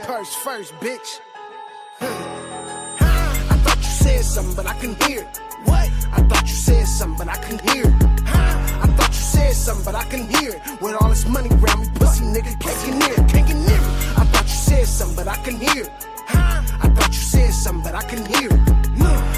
Purse first, bitch. I thought you said something, but I couldn't hear it. What? I thought you said something, but I couldn't hear it. I thought you said something, but I couldn't hear it. With all this money around me, pussy nigga can't get near it, can't get near it. I thought you said something, but I couldn't hear it. I thought you said something, but I couldn't hear it.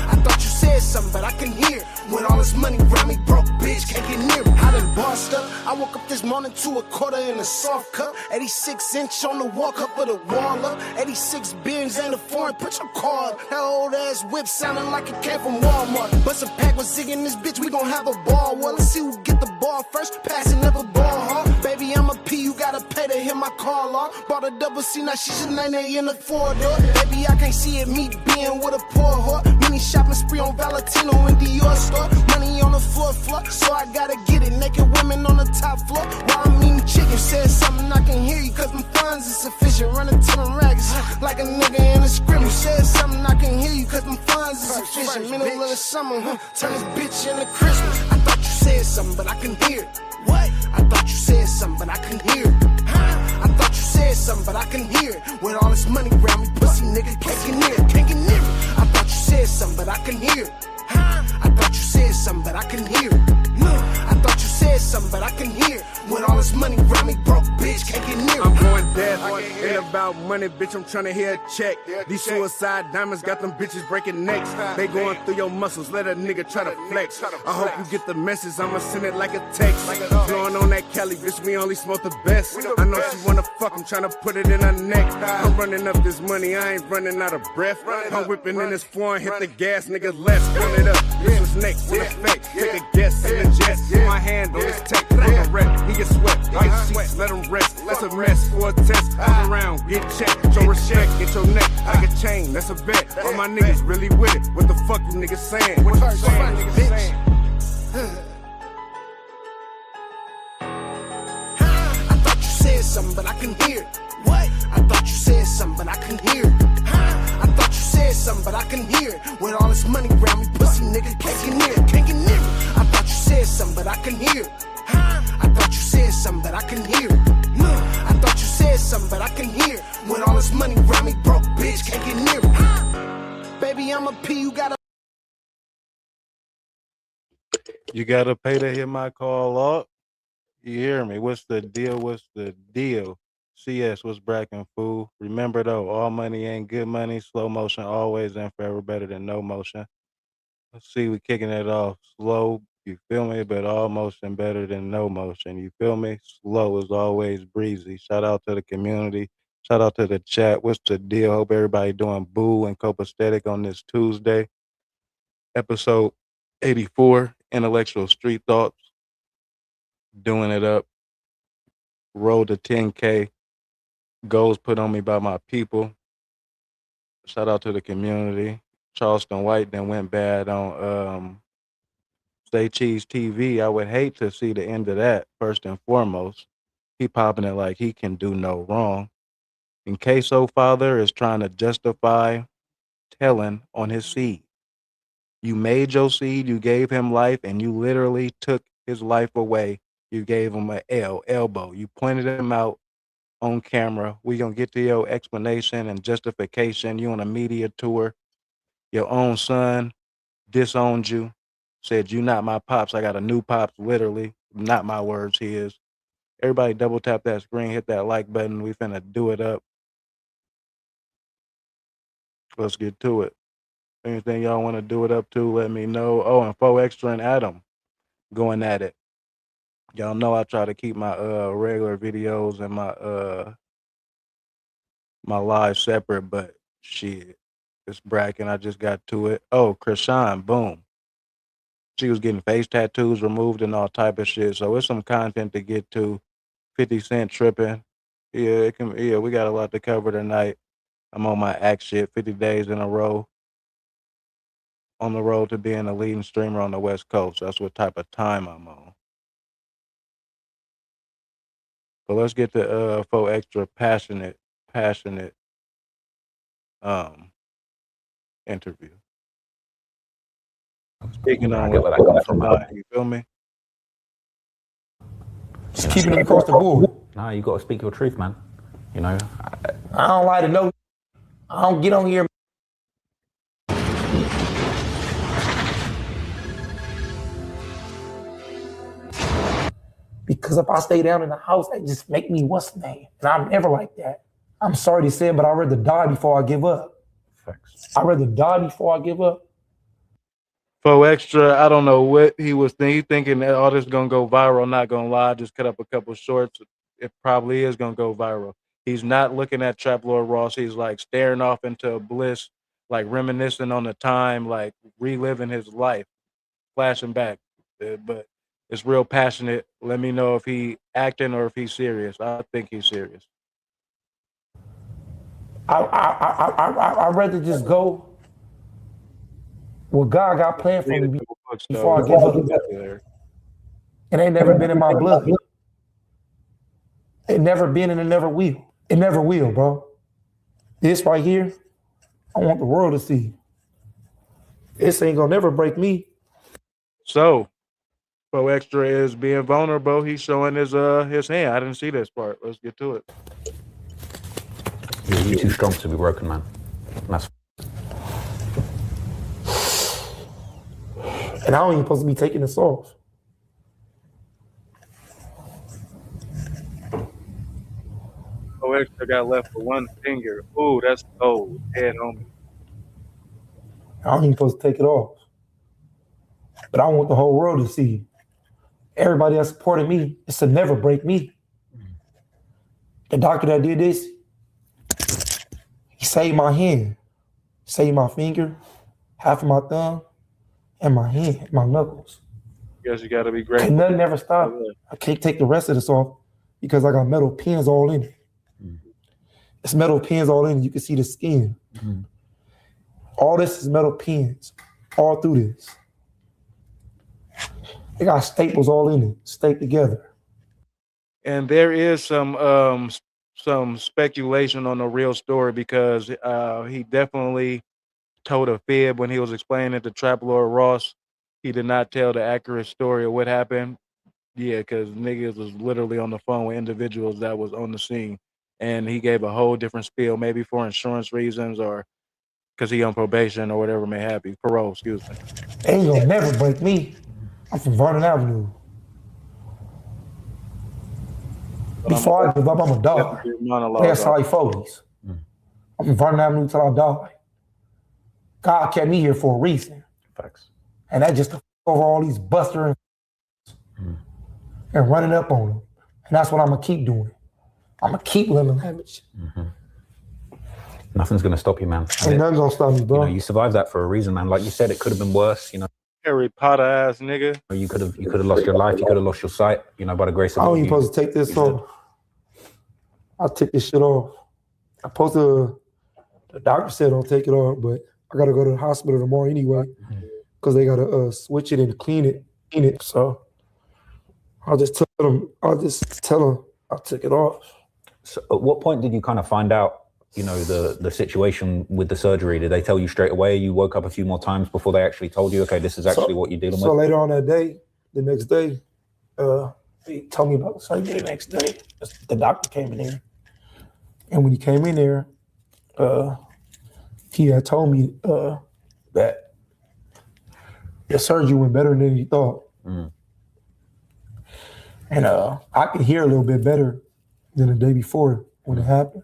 I thought you said something, but I couldn't hear it. With all this money around me, broke bitch can't get near it. I done bossed up. I woke up this morning to a quarter in a soft cup. 86-inch on the wall, cup of the wall up. 86 beers ain't a foreign, put your card. That old ass whip sounding like it came from Walmart. Bust a pack with Zig in this bitch, we gon' have a ball. Well, let's see who get the ball first. Passing never ball hard. Baby, I'm a P, you gotta pay to hit my call off. Bought a double C, now she should 98 in the 4-door. Baby, I can't see it, me being with a poor whore. Mini shopping spree on Valentino in Dior store. Money on the floor, so I gotta get it. Naked women on the top floor while I'm eating chicken. Said something I can hear you, cause them funds is sufficient. Running to them rags like a nigga in a scrimmage. Said something I can hear you, cause them funds is sufficient. Middle of the summer, turn this bitch into Christmas. I thought you said something, but I couldn't hear it. What? I thought you said something, but I couldn't hear it. I thought you said something, but I couldn't hear it. With all this money around me, pussy nigga can't get near it, can't get near it. I thought you said something, but I couldn't hear it. I thought you said something, but I couldn't hear it. I thought you said something, but I couldn't hear it. With all this money around me, broke bitch can't get near it. I'm going deaf, ain't about money, bitch, I'm tryna hear a check. These suicide diamonds got them bitches breaking necks. They going through your muscles, let a nigga try to flex. I hope you get the message, I'ma send it like a text. Blowing on that Cali, bitch, we only smoke the best. I know she wanna fuck, I'm tryna put it in her neck. I'm running up this money, I ain't running out of breath. I'm whipping in this foreign, hit the gas, nigga, let's run it up. This was next, in effect, take a guess in the jets. Put my hand on this tech, on the rep, he get sweat. White sheets, let him rest, that's a mess for a test. Come around, get checked, show respect, get your neck like a chain, that's a bet. All my niggas really with it, what the fuck you niggas saying? What you saying, niggas saying? I thought you said something, but I couldn't hear it. What? I thought you said something, but I couldn't hear it. I thought you said something, but I couldn't hear it. With all this money around me, pussy nigga can't get near it, can't get near it. I thought you said something, but I couldn't hear it. I thought you said something, but I couldn't hear it. I thought you said something, but I couldn't hear it. With all this money around me, broke bitch can't get near it. Baby, I'm a P, you gotta. You gotta pay to hear my call up. You hear me? What's the deal? What's the deal? CS, what's bracking, fool? Remember though, all money ain't good money. Slow motion always and forever better than no motion. Let's see, we kicking it off slow. You feel me? But all motion better than no motion. You feel me? Slow is always breezy. Shout out to the community. Shout out to the chat. What's the deal? Hope everybody doing boo and copacetic on this Tuesday. Episode 84, Intellectual Street Thoughts. Doing it up. Road to 10K. Goals put on me by my people. Shout out to the community. Charleston White then went bad on Saycheesetv. I would hate to see the end of that, first and foremost. He popping it like he can do no wrong. And Ksoo father is trying to justify telling on his seed. You made your seed, you gave him life, and you literally took his life away. You gave him an elbow. You pointed him out on camera. We gonna get to your explanation and justification. You on a media tour. Your own son disowned you. Said, you not my pops. I got a new pops, literally. Not my words, his. Everybody double tap that screen, hit that like button. We finna do it up. Let's get to it. Anything y'all want to do it up to, let me know. Oh, and POOH Extra and Adam going at it. Y'all know I try to keep my regular videos and my live separate, but shit, it's bracking. I just got to it. Oh, Krishan, boom. She was getting face tattoos removed and all type of shit. So it's some content to get to. 50 Cent tripping. Yeah, we got a lot to cover tonight. I'm on my act shit 50 days in a row. On the road to being a leading streamer on the West Coast. That's what type of time I'm on. But let's get to POOH Extra passionate interview. Speaking on what I got from mine, you feel me? Just keeping it across the board. No, you got to speak your truth, man. You know, I don't like to know. I don't get on here. Because if I stay down in the house, they just make me what's the name. And I'm never like that. I'm sorry to say it, but I'd rather die before I give up. Facts. I'd rather die before I give up. For extra, I don't know what he was thinking. He thinking that all this is gonna go viral. Not gonna lie, just cut up a couple shorts. It probably is gonna go viral. He's not looking at Trap Lord Ross. He's like staring off into bliss, like reminiscing on the time, like reliving his life, flashing back. But it's real passionate. Let me know if he acting or if he's serious. I think he's serious. I'd rather just go what God got planned for me before I give up. It ain't never been in my blood. It never been and it never will. It never will, bro. This right here, I want the world to see. This ain't gonna never break me. So, Pro Extra is being vulnerable. He's showing his hand. I didn't see this part. Let's get to it. You're too strong to be broken, man. That's And I don't even supposed to be taking this off. Pro Extra got left with one finger. Ooh, that's cold. Head on me. I don't even supposed to take it off. But I want the whole world to see. Everybody that supported me, it's to never break me. The doctor that did this, he saved my hand, saved my finger, half of my thumb, and my hand, my knuckles. Guess you gotta be grateful. And nothing ever stopped. I can't take the rest of this off because I got metal pins all in it. It's metal pins all in it. You can see the skin. All this is metal pins all through this. They got staples all in it, staped together. And there is some speculation on the real story because he definitely told a fib when he was explaining it to Trap Lord Ross. He did not tell the accurate story of what happened. Yeah, because niggas was literally on the phone with individuals that was on the scene. And he gave a whole different spiel, maybe for insurance reasons or because he on probation or whatever may happen. Parole, excuse me. They ain't gonna never break me. I'm from Vernon Avenue. Before I give up, I'm a dog. That's how he folds. I'm from Vernon Avenue till I die. God kept me here for a reason. facts. And that just to over all these busters and running up on them. And that's what I'm gonna keep doing. I'm gonna keep living damage. Nothing's gonna stop you, man. Ain't nothing gonna stop me, bro. You survived that for a reason, man. Like you said, it could have been worse. Harry Potter ass nigga. You could have lost your life. You could have lost your sight. By the grace of God. I ain't even supposed to take this off. I'll take this shit off. The doctor said don't take it off, but I gotta go to the hospital tomorrow anyway, because they gotta switch it and clean it. So I'll just tell them I took it off. So at what point did you kind of find out, the situation with the surgery? Did they tell you straight away? You woke up a few more times before they actually told you, okay, this is actually what you're dealing with? So later on that day, the next day, he told me about the surgery the next day. The doctor came in there. And when he came in there, he had told me that the surgery went better than he thought. And I could hear a little bit better than the day before when it happened.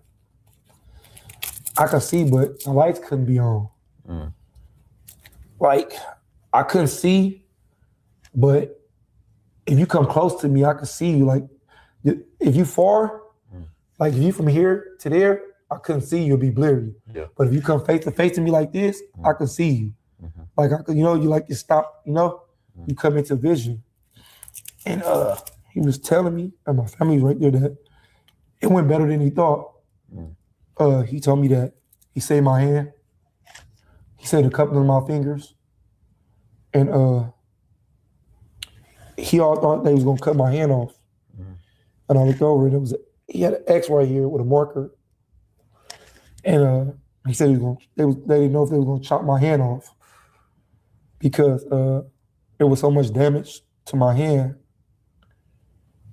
I could see, but the lights couldn't be on. Like, I couldn't see, but if you come close to me, I could see you. Like, if you far, like if you from here to there, I couldn't see you, it'd be blurry. Yeah. But if you come face to face to me like this, I can see you. Like I could, you like you stop, you come into vision. And he was telling me, and my family right there, that it went better than he thought. He told me that he saved my hand. He saved a couple of my fingers. And he all thought they was gonna cut my hand off. And I looked over and he had an X right here with a marker. And he said they didn't know if they were gonna chop my hand off because there was so much damage to my hand.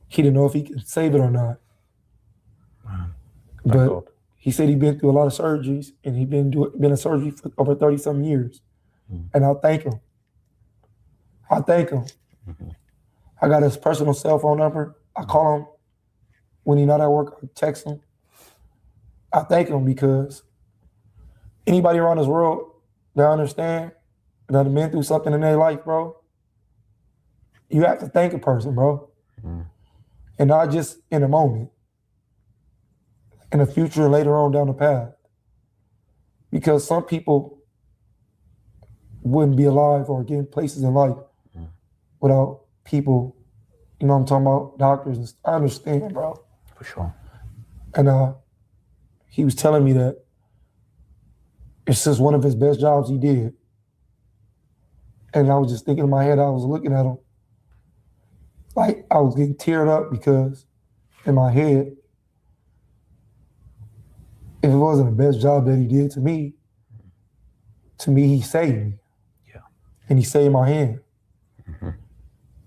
He didn't know if he could save it or not. But He said he'd been through a lot of surgeries and he'd been in surgery for over 30-something years. And I thank him. I thank him. I got his personal cell phone number. I call him when he's not at work. I text him. I thank him because anybody around this world that understand that have been through something in their life, bro, you have to thank a person, bro. And not just in a moment, in the future, later on down the path. Because some people wouldn't be alive or get in places in life without people, you know what I'm talking about, doctors. And I understand, bro. For sure. And he was telling me that it's just one of his best jobs he did. And I was just thinking in my head, I was looking at him, like I was getting teared up because in my head, if it wasn't the best job that he did to me he saved me. Yeah. And he saved my hand.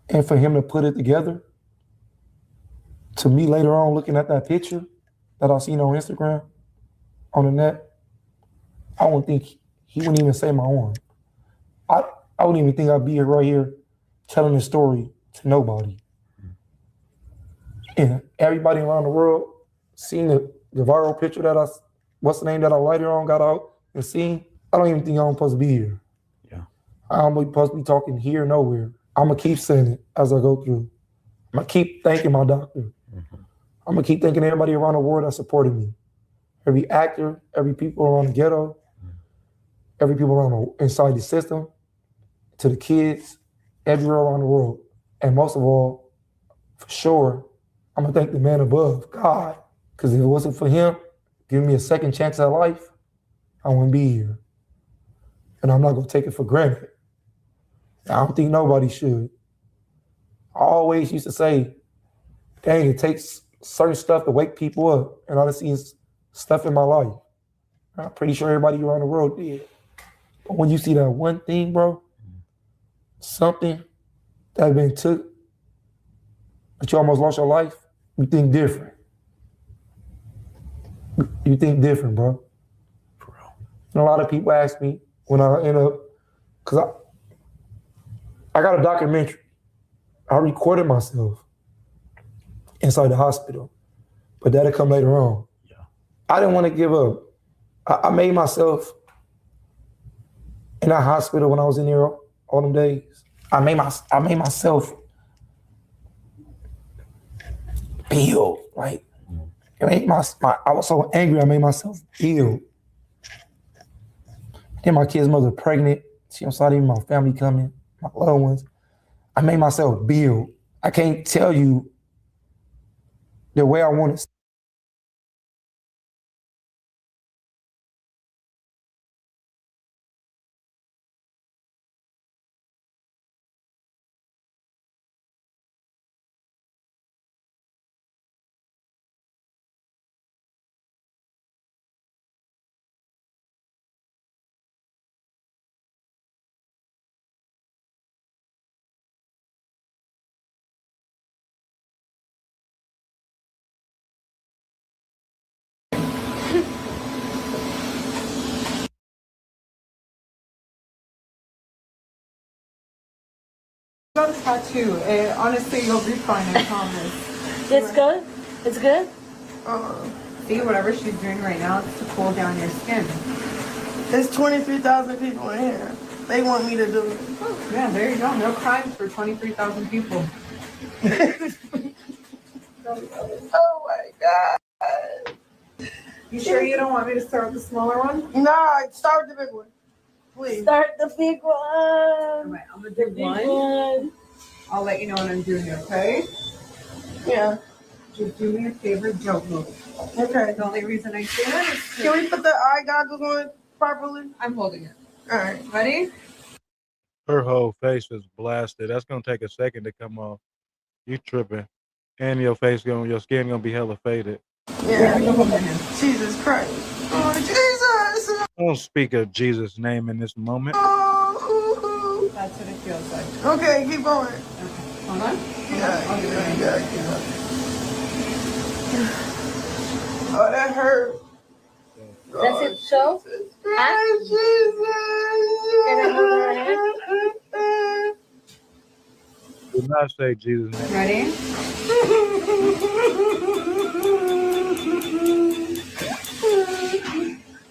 And for him to put it together, to me later on looking at that picture that I seen on Instagram, on the net, I wouldn't think he wouldn't even say my arm. I wouldn't even think I'd be right here telling this story to nobody. And everybody around the world seeing the viral picture that what's the name that I later on got out and seen, I don't even think I'm supposed to be here. Yeah. I'm supposed to be talking here, nowhere. I'm gonna keep saying it as I go through. I'm gonna keep thanking my doctor. I'm gonna keep thanking everybody around the world that supported me. Every actor, every people around the ghetto, every people around inside the system, to the kids, everywhere around the world. And most of all, for sure, I'm gonna thank the man above, God. Because if it wasn't for him giving me a second chance at life, I wouldn't be here. And I'm not gonna take it for granted. I don't think nobody should. I always used to say, dang, it takes certain stuff to wake people up. And I see stuff in my life. I'm pretty sure everybody around the world did. But when you see that one thing, bro, something that been took, that you almost lost your life, you think different. You think different, bro. For real. And a lot of people ask me when I end up, because I got a documentary. I recorded myself inside the hospital, but that'll come later on. Yeah. I didn't want to give up. I made myself in that hospital when I was in there all them days. I made myself feel like it made I was so angry. I made myself feel. Then my kid's mother pregnant. She saw even my family coming, my loved ones. I made myself build. I can't tell you the way I want to. Got a tattoo. Honestly, you'll be fine, I promise. It's good? It's good? See, whatever she's doing right now is to cool down your skin. There's 23,000 people in here. They want me to do it. Oh, yeah, there you go. No crimes for 23,000 people. Oh my God. You sure you don't want me to start with the smaller one? Nah, start with the big one. Please. Start the big one. All right, I'm gonna do Big one. one. I'll let you know when I'm doing it, okay? Yeah. Just do me a favor, don't move. Okay. The only reason I say that is Can we put the eye goggles on properly? I'm holding it. All right. Ready? Her whole face is blasted. That's gonna take a second to come off. You tripping. And your skin gonna be hella faded. Yeah. You hold my hand. Jesus Christ. Oh, Jesus. Don't speak of Jesus' name in this moment. Oh. That's what it feels like. Okay, keep going. Okay. Hold on. Yeah, I'll get it right. yeah. Oh, that hurt. That's it, show? Huh? Can I hold her hand? Do not say Jesus' name. Ready?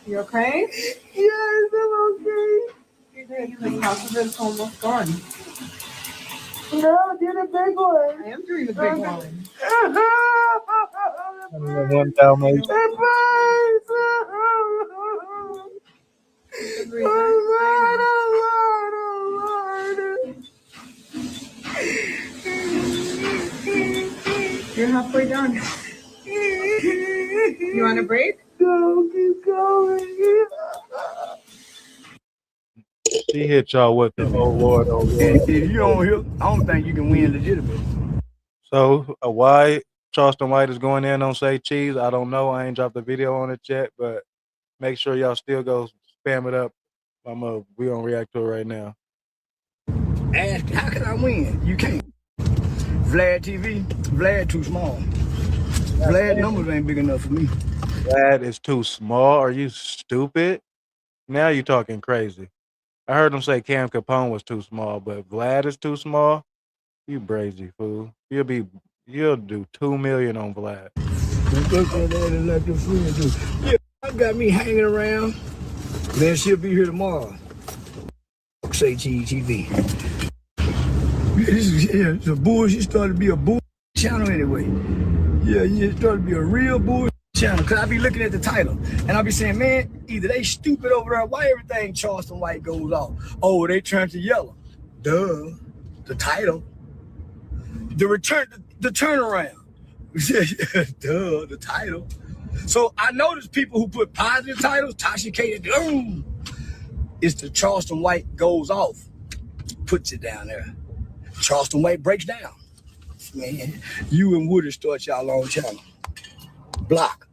You okay? Yes, I'm okay. You're good, because half of it's almost gone. No, do the big one. I am doing the big one. One Dalmatian. It burns. You're halfway done. You want a break? No, keep going. She hit y'all with the oh Lord, oh Lord. If you don't hit, I don't think you can win legitimate. So why Charleston White is going in on Say Cheese? I don't know. I ain't dropped the video on it yet, but make sure y'all still go spam it up. We gonna react to it right now. Ask, how can I win? You can't. Vlad TV, Vlad too small. Vlad numbers ain't big enough for me. Vlad is too small. Are you stupid? Now you talking crazy. I heard him say Cam Capone was too small, but Vlad is too small. You brazy fool. You'll do $2 million on Vlad. Yeah, I got me hanging around. Man, she'll be here tomorrow. Saycheesetv. It's a bullshit. It started to be a bullshit channel anyway. Yeah, it started to be a real bullshit channel. Cause I be looking at the title and I be saying, man, either they stupid over there. Why everything Charleston White goes off? Oh, they turn to yellow. Duh. The title. The turnaround. Duh, the title. So I notice people who put positive titles, Saycheesetv, it's the Charleston White goes off. Puts it down there. Charleston White breaks down. Man, you and Woody start y'all own channel. Block.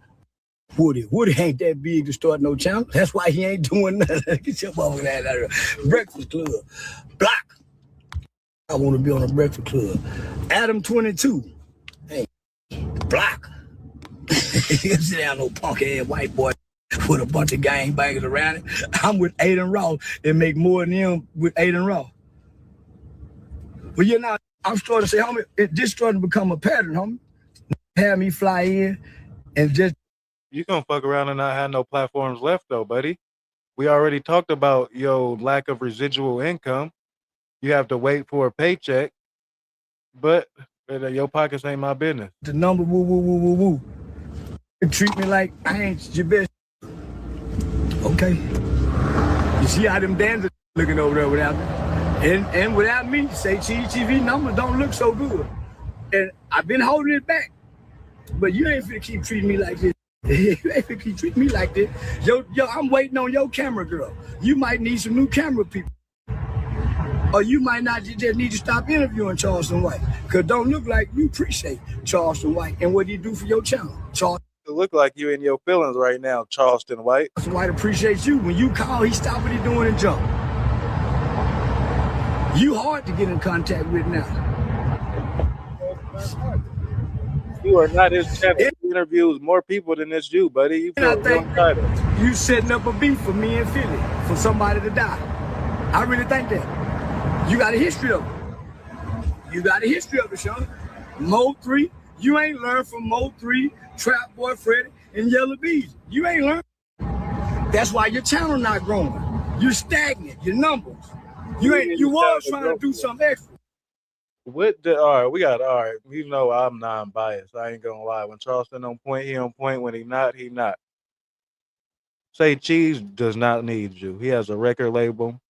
Woody ain't that big to start no channel. That's why he ain't doing nothing. Get your mother out of there. Breakfast Club. Block. I want to be on a Breakfast Club. Adam 22. Hey, block. You sit down, no punk ass white boy with a bunch of gangbangers around it. I'm with Aiden Ross and make more than him with Aiden Ross. But you know, I'm starting to say, homie, this starting to become a pattern, homie. Have me fly in and just. You gonna fuck around and not have no platforms left though, buddy. We already talked about your lack of residual income. You have to wait for a paycheck, but your pockets ain't my business. The number woo. Treat me like I ain't your best. Okay. You see how them dancers looking over there without me? And without me, Saycheesetv numbers don't look so good. And I've been holding it back. But you ain't finna keep treating me like this. You ain't finna keep treating me like this. Yo, I'm waiting on your camera girl. You might need some new camera people. Or you might not just need to stop interviewing Charleston White. Because don't look like you appreciate Charleston White and what he do for your channel. Charleston It look like you in your feelings right now, Charleston White. White appreciates you. When you call, he stop what he doing and jump. You hard to get in contact with now. You are not his channel. He interviews more people than this you, buddy. You And I feel think entitled. you setting up a beef for me and Philly, for somebody to die. I really think that. You got a history of it. You got a history of it, Sean. Mo 3, you ain't learned from Mo 3, Trap Boy Freddy, and Yellow Bees. You ain't learned. That's why your channel not growing. You're stagnant, your numbers. You was trying to do something extra. All right. You know I'm non-biased. I ain't gonna lie. When Charleston on point, he on point. When he not, he not. Say Cheese does not need you. He has a record label.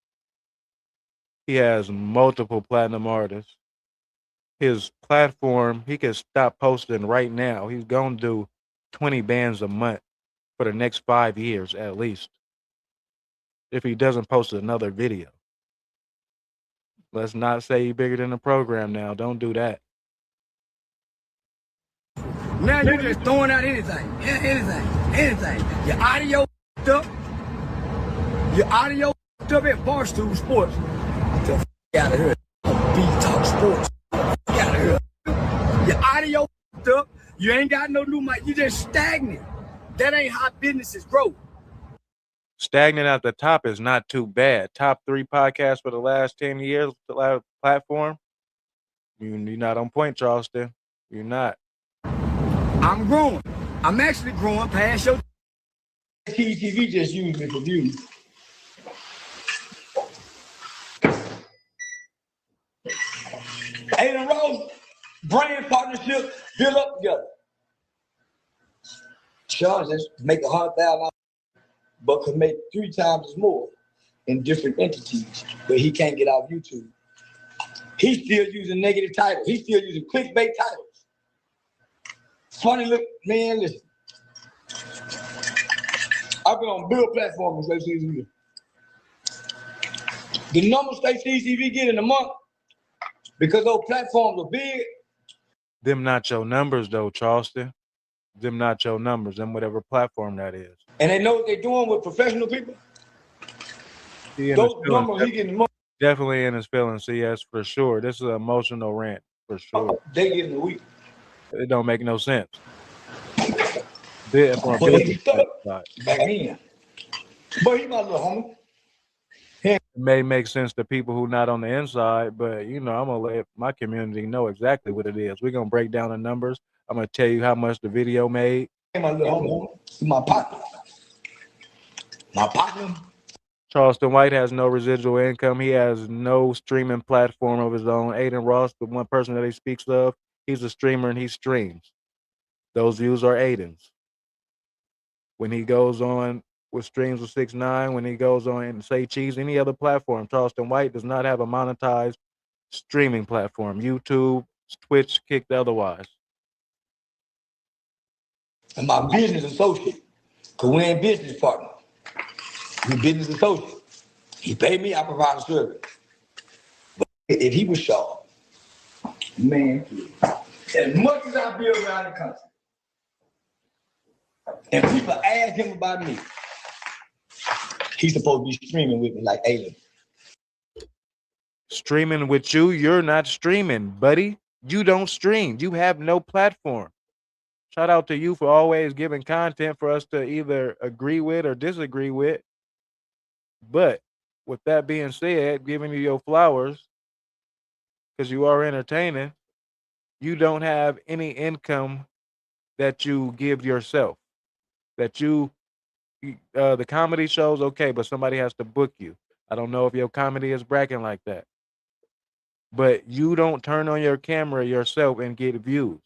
He has multiple platinum artists. His platform, he can stop posting right now. He's gonna do 20 bands a month for the next 5 years at least. If he doesn't post another video. Let's not say he's bigger than the program now. Don't do that. Now you're just throwing out anything. Your audio up. Your audio up at Barstool Sports. Get the f out of here. B-Talk Sports. Get out of here. Your audio up. You ain't got no new mic. You just stagnant. That ain't how businesses grow. Stagnant at the top is not too bad. Top 3 podcasts for the last 10 years, the platform. You're not on point, Charleston. You're not. I'm growing. I'm actually growing past your TV just used me for views. Aiden Rose, brand partnership, build up together. Charles just make $100,000, but could make 3 times as more in different entities, but he can't get off YouTube. He's still using negative titles. He's still using clickbait titles. Funny look, man, listen. I've been on build platforms since SHIESTY. The numbers SHIESTY get in a month, because those platforms are big. Them not your numbers, though, Charleston. Them not your numbers, them whatever platform that is. And they know what they're doing with professional people. Those numbers he getting money. Definitely in his feelings, CS, for sure. This is an emotional rant, for sure. They getting a week. It don't make no sense. But he stuck back in. But he my little homie. It may make sense to people who not on the inside, but you know, I'm gonna let my community know exactly what it is. We're gonna break down the numbers. I'm gonna tell you how much the video made. My little homie, my partner. My partner. Charleston White has no residual income. He has no streaming platform of his own. Aiden Ross, the one person that he speaks of, he's a streamer and he streams. Those views are Aiden's. When he goes on with streams with 6ix9ine, when he goes on and Saycheesetv, any other platform, Charleston White does not have a monetized streaming platform. YouTube, Twitch, kicked otherwise. And my business associate, because we ain't business partner. We business associate. He paid me, I provide a service. But if he was sharp, man, as much as I be around the country, and people ask him about me, he's supposed to be streaming with me like Alien. Streaming with you? You're not streaming, buddy. You don't stream. You have no platform. Shout out to you for always giving content for us to either agree with or disagree with. But with that being said, giving you your flowers, because you are entertaining, you don't have any income that you give yourself. That you, the comedy shows, okay, but somebody has to book you. I don't know if your comedy is bragging like that. But you don't turn on your camera yourself and get views.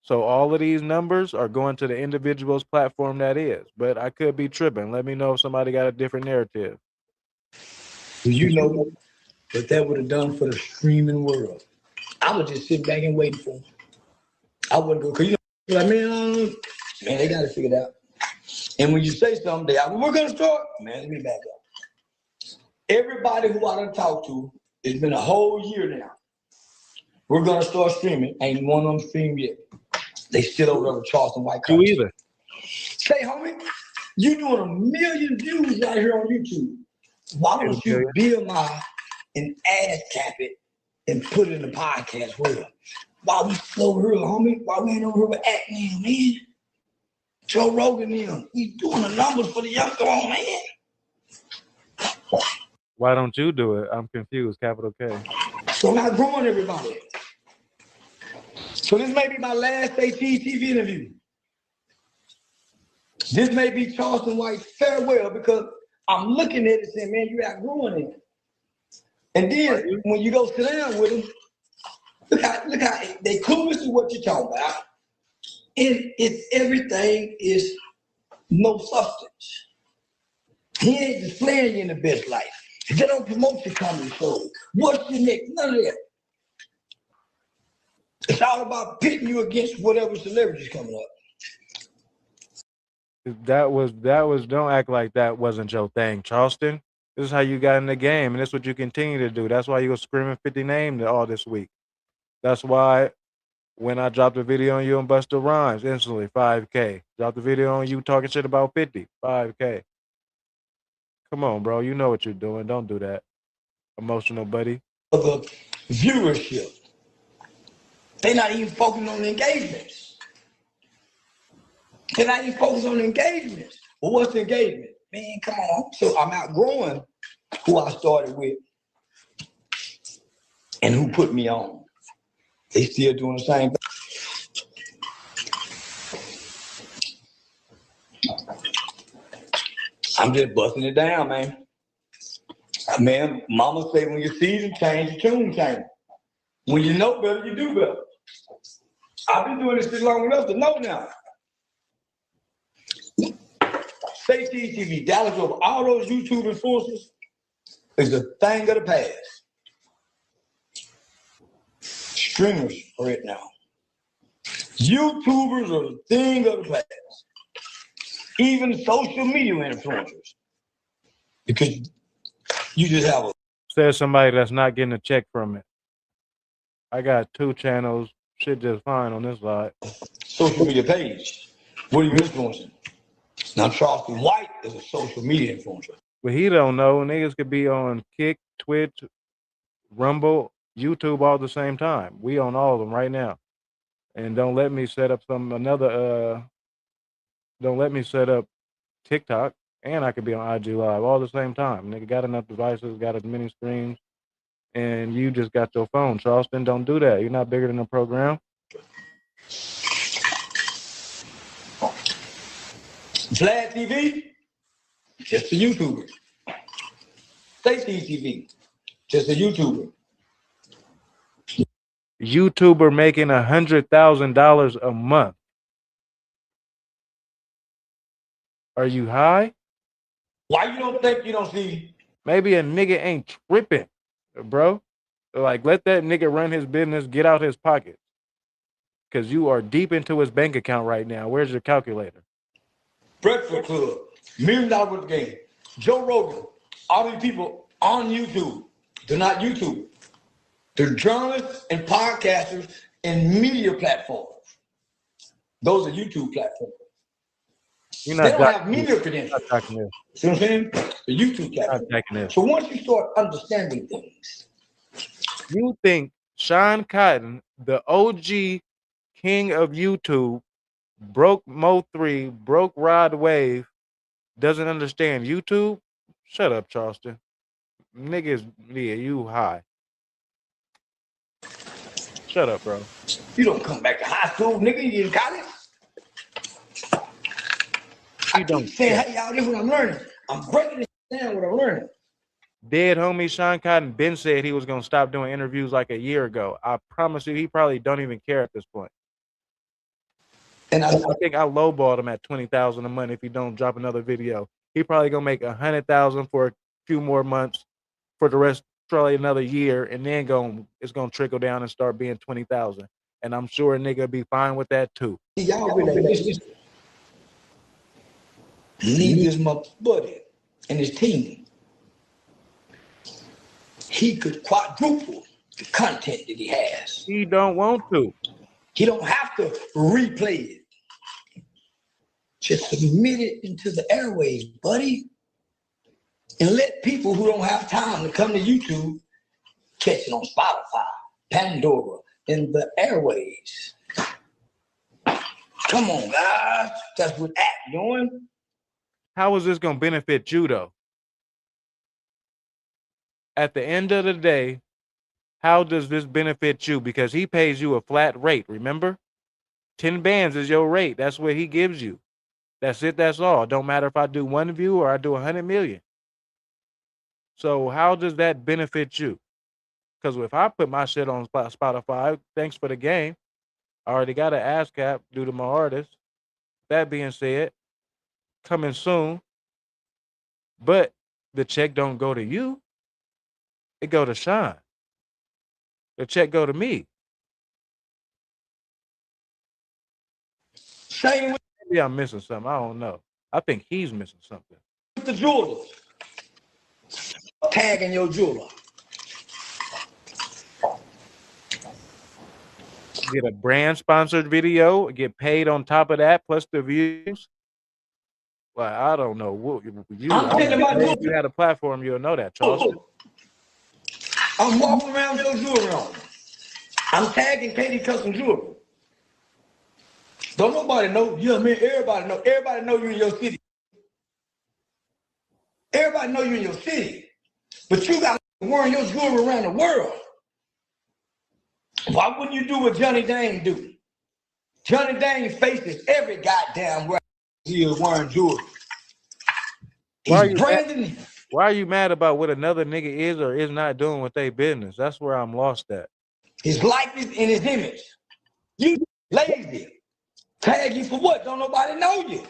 So all of these numbers are going to the individual's platform that is. But I could be tripping. Let me know if somebody got a different narrative. Do you know what that would have done for the streaming world? I would just sit back and wait for them. I wouldn't go, because you know, like, man, they got to figure it out. And when you say something, we're going to start, man, let me back up. Everybody who I done talked to, it's been a whole year now. We're going to start streaming. Ain't one of them streamed yet. They still over there with Charleston White. You either. Say, homie, you doing 1 million views right here on YouTube. Why don't you build and ass cap it and put it in the podcast world? Why we still over here, homie? Why we ain't over here with Act man? Joe Rogan, we doing the numbers for the young. Come on, man. Why don't you do it? I'm confused, capital K. So I'm not growing everybody. So this may be my last SHIESTY interview. This may be Charleston White's farewell, because I'm looking at it saying, man, you outgrowing it. And then when you go sit down with him, look how they clueless to what you're talking about. It's everything is no substance. He ain't displaying you in the best life. They don't promote your comedy show. What's your next? None of that. It's all about pitting you against whatever celebrity's coming up. That was, don't act like that wasn't your thing, Charleston. This is how you got in the game, and this is what you continue to do. That's why you were screaming 50 names all this week. That's why when I dropped a video on you and Busta Rhymes, instantly 5K. Dropped the video on you talking shit about 50, 5K. Come on, bro. You know what you're doing. Don't do that. Emotional buddy. The viewership. They're not even focusing on the engagements. They're not even focused on the engagements. Well, what's the engagement? man, come on. So I'm outgrowing who I started with and who put me on. They still doing the same thing. I'm just busting it down, man. Man, mama say when your season change, your tune change. When you know better, you do better. I've been doing this shit long enough to know now. Saycheesetv, Dallas over all those YouTube influencers is a thing of the past. Streamers are it now. YouTubers are the thing of the past. Even social media influencers. Because you just have a... Says somebody that's not getting a check from it. I got 2 channels. Shit just fine on this side. Social media page. What are you influencing? Now, Charleston White is a social media influencer. But he don't know. Niggas could be on Kick, Twitch, Rumble, YouTube all at the same time. We on all of them right now. And don't let me set up don't let me set up TikTok, and I could be on IG Live all at the same time. Nigga got enough devices, got as many streams, and you just got your phone. Charleston, don't do that. You're not bigger than the program. Vlad TV, just a YouTuber. Saycheesetv, just a YouTuber. YouTuber making $100,000 a month. Are you high? Why you don't think you don't see? Maybe a nigga ain't tripping, bro. Like, let that nigga run his business, get out his pocket. Because you are deep into his bank account right now. Where's your calculator? Breakfast Club, $1 million worth of game. Joe Rogan, all these people on YouTube. They're not YouTube. They're journalists and podcasters and media platforms. Those are YouTube platforms. They don't have media credentials. See what I'm saying? The YouTube platform. So once you start understanding things. You think Sean Cotton, the OG king of YouTube, broke Mo3, broke Rod Wave, doesn't understand YouTube? Shut up, Charleston. Niggas, yeah, you high. Shut up, bro. You don't come back to high school, nigga. You in college. I keep saying, hey, y'all, this is what I'm learning. I'm breaking it down what I'm learning. Dead homie Sean Cotton been said he was going to stop doing interviews like a year ago. I promise you, he probably don't even care at this point. And I think I lowballed him at $20,000 a month if he don't drop another video. He probably going to make $100,000 for a few more months, for the rest, probably another year, and then it's going to trickle down and start being $20,000. And I'm sure a nigga be fine with that too. Y'all really leave this buddy and his team. He could quadruple the content that he has. He don't want to. He don't have to replay it. Just submit it into the airways, buddy. And let people who don't have time to come to YouTube catch it on Spotify, Pandora, in the airways. Come on, guys. That's what Act doing. How is this going to benefit you, though? At the end of the day, how does this benefit you? Because he pays you a flat rate, remember? 10 bands is your rate. That's what he gives you. That's it, that's all. Don't matter if I do 1 view or I do 100 million. So how does that benefit you? Because if I put my shit on Spotify, thanks for the game, I already got an ASCAP due to my artist. That being said, coming soon. But the check don't go to you. It go to Sean. The check go to me. Same with Maybe I'm missing something. I don't know. I think he's missing something. the jewelers. Tagging your jeweler. Get a brand sponsored video, get paid on top of that, plus the views. Well, I don't know. If you had a platform, you'll know that, Charles. I'm walking around with your jewelry on. I'm tagging Katie Custom Jewelry. Don't nobody know. You know what I mean? Everybody know you in your city. Everybody know you in your city, but you got wearing your jewelry around the world. Why wouldn't you do what Johnny Dang do? Johnny Dang faces every goddamn where he is wearing jewelry. He's branding. Why are you mad about what another nigga is or is not doing with their business? That's where I'm lost at. His likeness and his image. You lazy. Tag you for what? Don't nobody know you.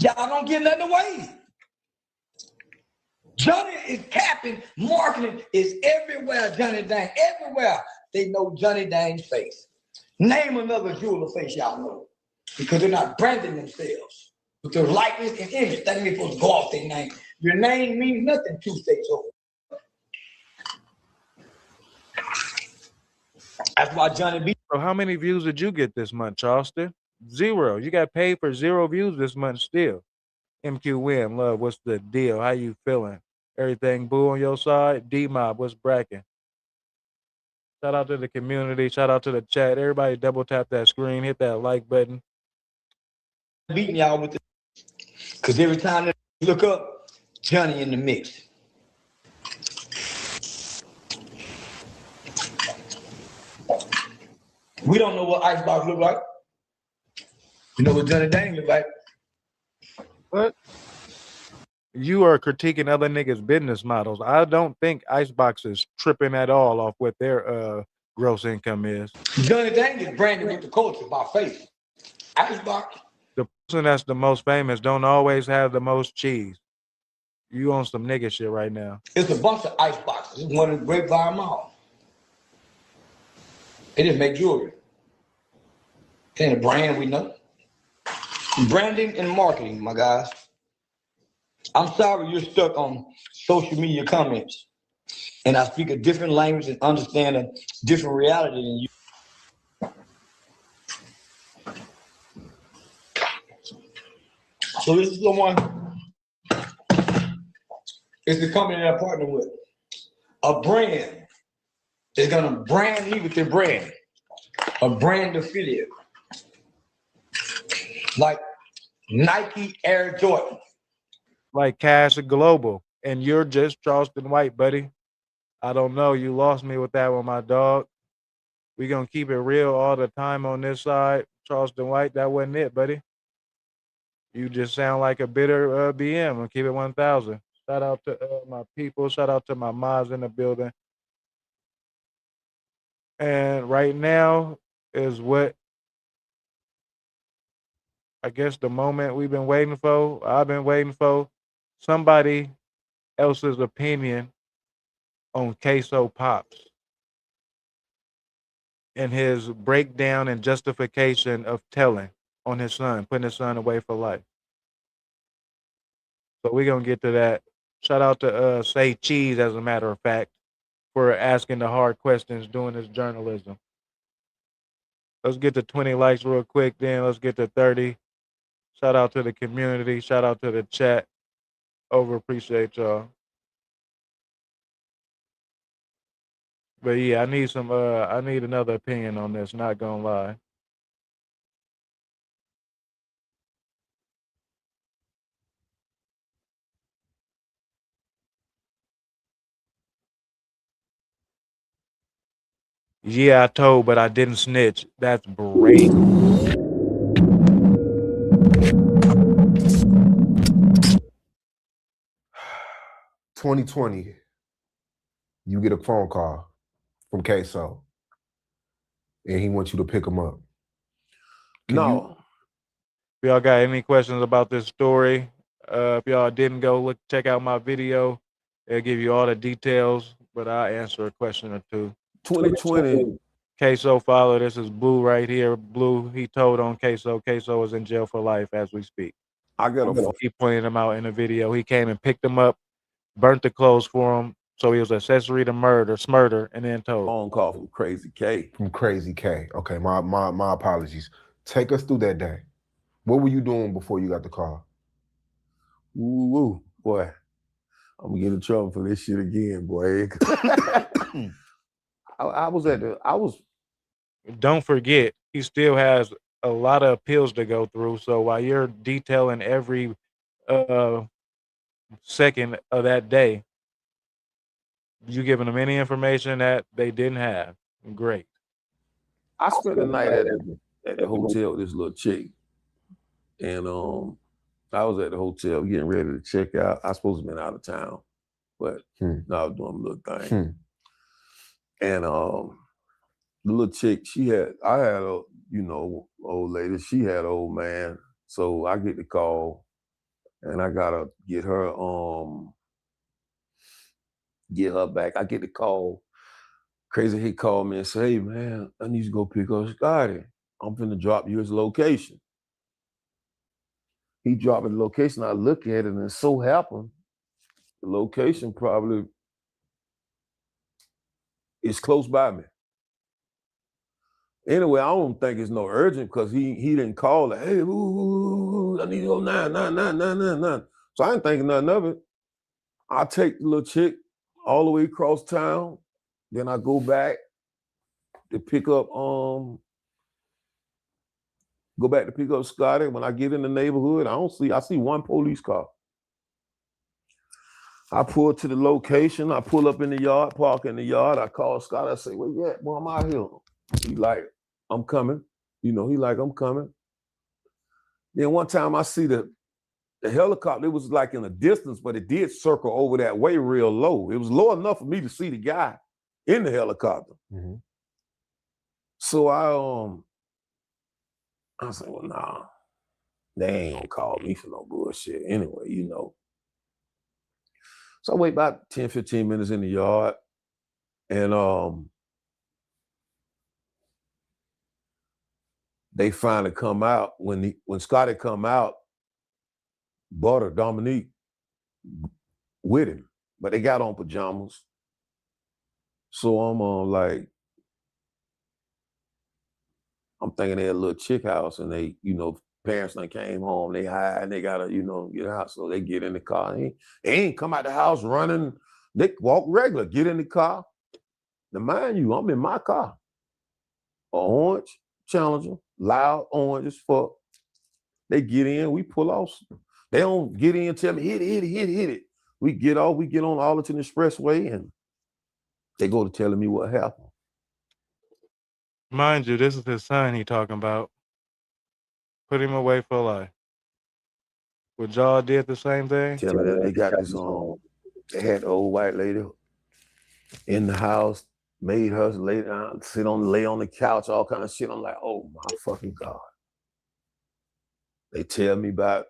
Y'all don't get nothing away. Johnny is capping. Marketing is everywhere. Johnny Dang. Everywhere. They know Johnny Dang's face. Name another jeweler face y'all know. Because they're not branding themselves with their likeness and image. That ain't supposed to go off their name. Your name means nothing 2 states over. That's why Johnny B. So how many views did you get this month, Charleston? 0. You got paid for 0 views this month still. MQ Wim, love, what's the deal? How you feeling? Everything boo on your side? D-Mob, what's bracking? Shout out to the community. Shout out to the chat. Everybody double tap that screen. Hit that like button. Beating y'all with the... Because every time they look up, Johnny in the mix. We don't know what Icebox look like. We know what Johnny Dang look like. What? You are critiquing other niggas' business models. I don't think Icebox is tripping at all off what their gross income is. Johnny Dang is branded with the culture by face. Icebox. The person that's the most famous don't always have the most cheese. You on some nigga shit right now. It's a bunch of Iceboxes. It's one in the Grapevine Mall. They just make jewelry. It ain't a brand we know. Branding and marketing, my guys. I'm sorry you're stuck on social media comments. And I speak a different language and understand a different reality than you. So this is the one. It's the company that I partner with. A brand is gonna brand me with their brand. A brand affiliate. Like Nike Air Jordan. Like Cash Global. And you're just Charleston White, buddy. I don't know. You lost me with that one, my dog. We gonna keep it real all the time on this side. Charleston White, that wasn't it, buddy. You just sound like a bitter BM. I'll keep it 1,000. Shout out to my people. Shout out to my mods in the building. And right now is what I guess the moment we've been waiting for. I've been waiting for somebody else's opinion on Ksoo Pops and his breakdown and justification of telling on his son, putting his son away for life. So we're going to get to that. Shout out to Saycheesetv, as a matter of fact, for asking the hard questions, doing his journalism. Let's get to 20 likes real quick, then let's get to 30. Shout out to the community. Shout out to the chat. Over appreciate y'all. But yeah, I need some I need another opinion on this, not gonna lie. Yeah, I told, but I didn't snitch. That's great. 2020, you get a phone call from Ksoo, and he wants you to pick him up. If y'all got any questions about this story, if y'all didn't go check out my video, it'll give you all the details, but I'll answer a question or two. 2020. Ksoo follow, this is Blue right here. Blue, he told on Ksoo. Ksoo is in jail for life as we speak. He pointed him out in the video. He came and picked him up, burnt the clothes for him, so he was accessory to murder, and then told. Phone call from Crazy K. From Crazy K. Okay, my apologies. Take us through that day. What were you doing before you got the call? Ooh, boy. I'm gonna get in trouble for this shit again, boy. I was. Don't forget, he still has a lot of appeals to go through. So while you're detailing every second of that day, you giving them any information that they didn't have. Great. I spent the night at the hotel with this little chick, and I was at the hotel getting ready to check out. I was supposed to have been out of town, but no, I was doing a little thing. And the little chick, I had a, old lady, she had an old man. So I get the call and I gotta get her back. I get the call. Crazy, he called me and said, "Hey man, I need you to go pick up Scotty. I'm finna drop you his location." He dropped the location. I look at it and it so happened, the location probably is close by me. Anyway, I don't think it's no urgent because he didn't call it. Hey, I need to go 99999. So I ain't thinking nothing of it. I take the little chick all the way across town. Then I go back to pick up Scotty. When I get in the neighborhood, I see one police car. I pull to the location. I pull up in the yard, park in the yard. I call Scotty. I say, "Where you at? Boy, I'm out here." He like, "I'm coming." He like, "I'm coming." Then one time I see the helicopter. It was like in a distance, but it did circle over that way real low. It was low enough for me to see the guy in the helicopter. So I said, "Well, nah, they ain't gonna call me for no bullshit anyway, So I wait about 10, 15 minutes in the yard, and they finally come out. When Scotty come out, Butter, Dominique with him, but they got on pajamas. So I'm thinking they're a little chick house, and they, parents done came home, they hide, and they gotta, get out. So they get in the car. They ain't come out the house running. They walk regular, get in the car. Now, mind you, I'm in my car. An orange Challenger, loud orange as fuck. They get in, we pull off. They don't get in and tell me, hit it. We get off, we get on Arlington Expressway, and they go to telling me what happened. Mind you, this is his son he talking about. Put him away for life. Would y'all did the same thing? Tell me that they got this they had the old white lady in the house, made her lay down, lay on the couch, all kind of shit. I'm like, oh my fucking God. They tell me about,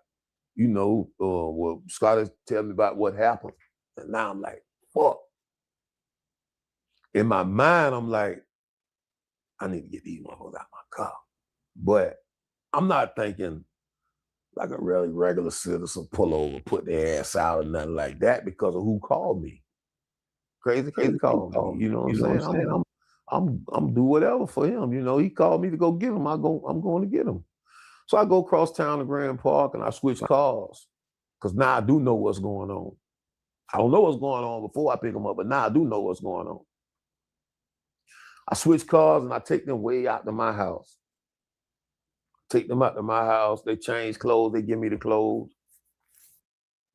Scotty tell me about what happened. And now I'm like, fuck. In my mind, I'm like, I need to get these motherfuckers out my car. But I'm not thinking like a really regular citizen pull over, put their ass out or nothing like that because of who called me. Crazy called me. You know what I'm saying? I'm do whatever for him. He called me to go get him. I'm going to get him. So I go across town to Grand Park and I switch cars because now I do know what's going on. I don't know what's going on before I pick them up, but now I do know what's going on. I switch cars and I take them way out to my house. Take them out to my house. They change clothes. They give me the clothes.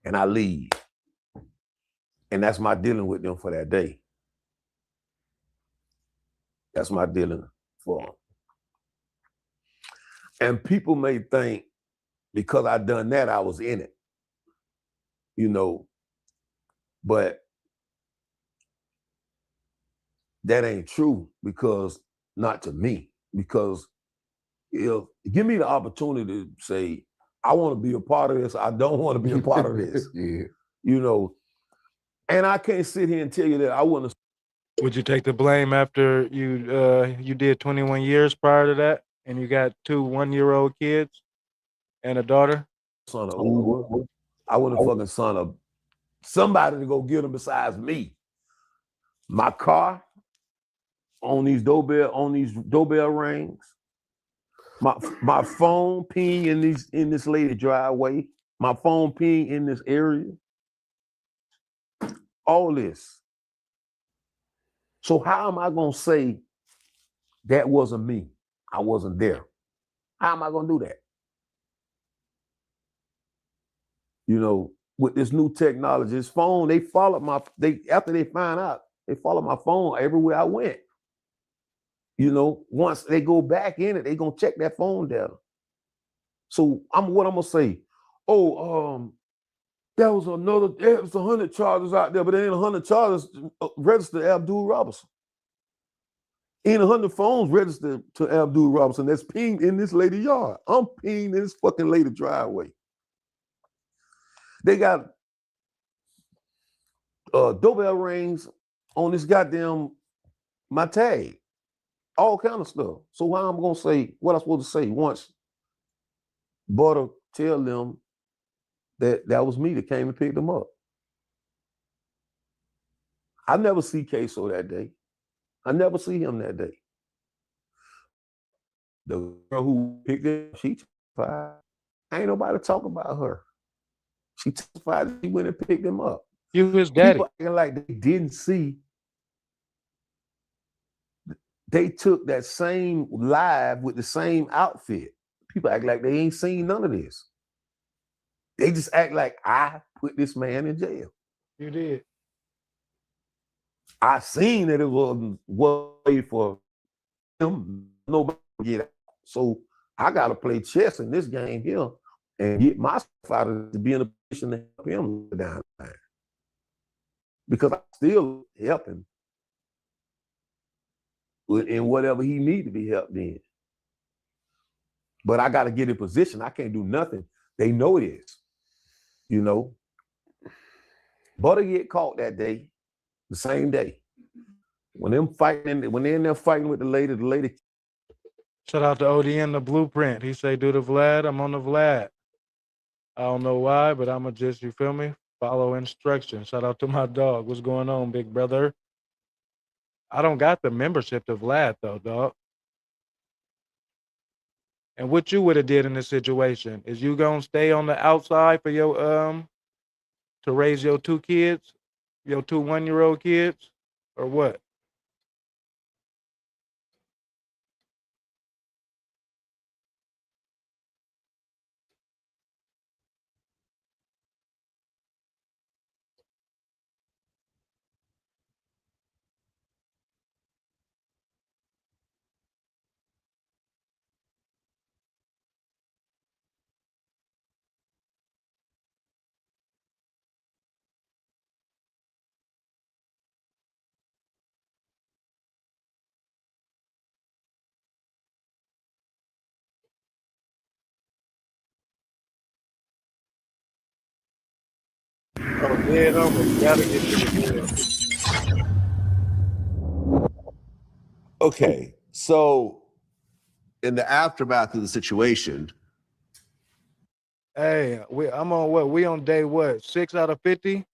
And I leave. And that's my dealing with them for that day. That's my dealing for them. And people may think because I done that, I was in it. But that ain't true because not to me. Because if give me the opportunity to say, I want to be a part of this, I don't want to be a part of this. And I can't sit here and tell you that I wouldn't have. Would you take the blame after you did 21 years prior to that and you got 2 one-year-old kids and a daughter? Son of Uber. I would have fucking son of somebody to go get them besides me. My car on these doorbell rings. My phone ping in this lady driveway. My phone ping in this area. All this. So how am I gonna say that wasn't me? I wasn't there. How am I gonna do that? with this new technology. His phone, they followed after they find out, they followed my phone everywhere I went. You know, once they go back in it, they gonna check that phone data. So what I'm gonna say? Oh, there was 100 charges out there, but there ain't 100 charges registered to Abdul Robinson. Ain't 100 phones registered to Abdul Robinson that's pinged in this lady yard. I'm pinged in this fucking lady driveway. They got doorbell rings on this goddamn my tag. All kind of stuff. So how I'm gonna say what I'm supposed to say once Butter tell them that was me that came and picked them up. I never see Ksoo that day. I never see him that day. The girl who picked him, she testified. Ain't nobody talk about her. She testified that she went and picked him up. You his daddy. People acting like they didn't see. They took that same live with the same outfit. People act like they ain't seen none of this. They just act like I put this man in jail. You did. I seen that it wasn't way for him. Nobody get out. So I gotta play chess in this game here and get myself out of to be in a position to help him down there. Because I'm still helping in whatever he need to be helped in. But I gotta get in position. I can't do nothing. They know this. You know. Butter get caught that day, the same day. When they're in there fighting with the lady. Shout out to ODN, the blueprint. He say, do the Vlad, I'm on the Vlad. I don't know why, but I'ma just, you feel me? Follow instructions. Shout out to my dog. What's going on, big brother? I don't got the membership to Vlad though, dog. And what you would have did in this situation is you gonna stay on the outside for your to raise your two kids, your two 1-year-old kids, or what? Oh, dead almost gotta get to the deal. Okay, so in the aftermath of the situation, Hey, I'm on what? We on day what? 6 out of 50?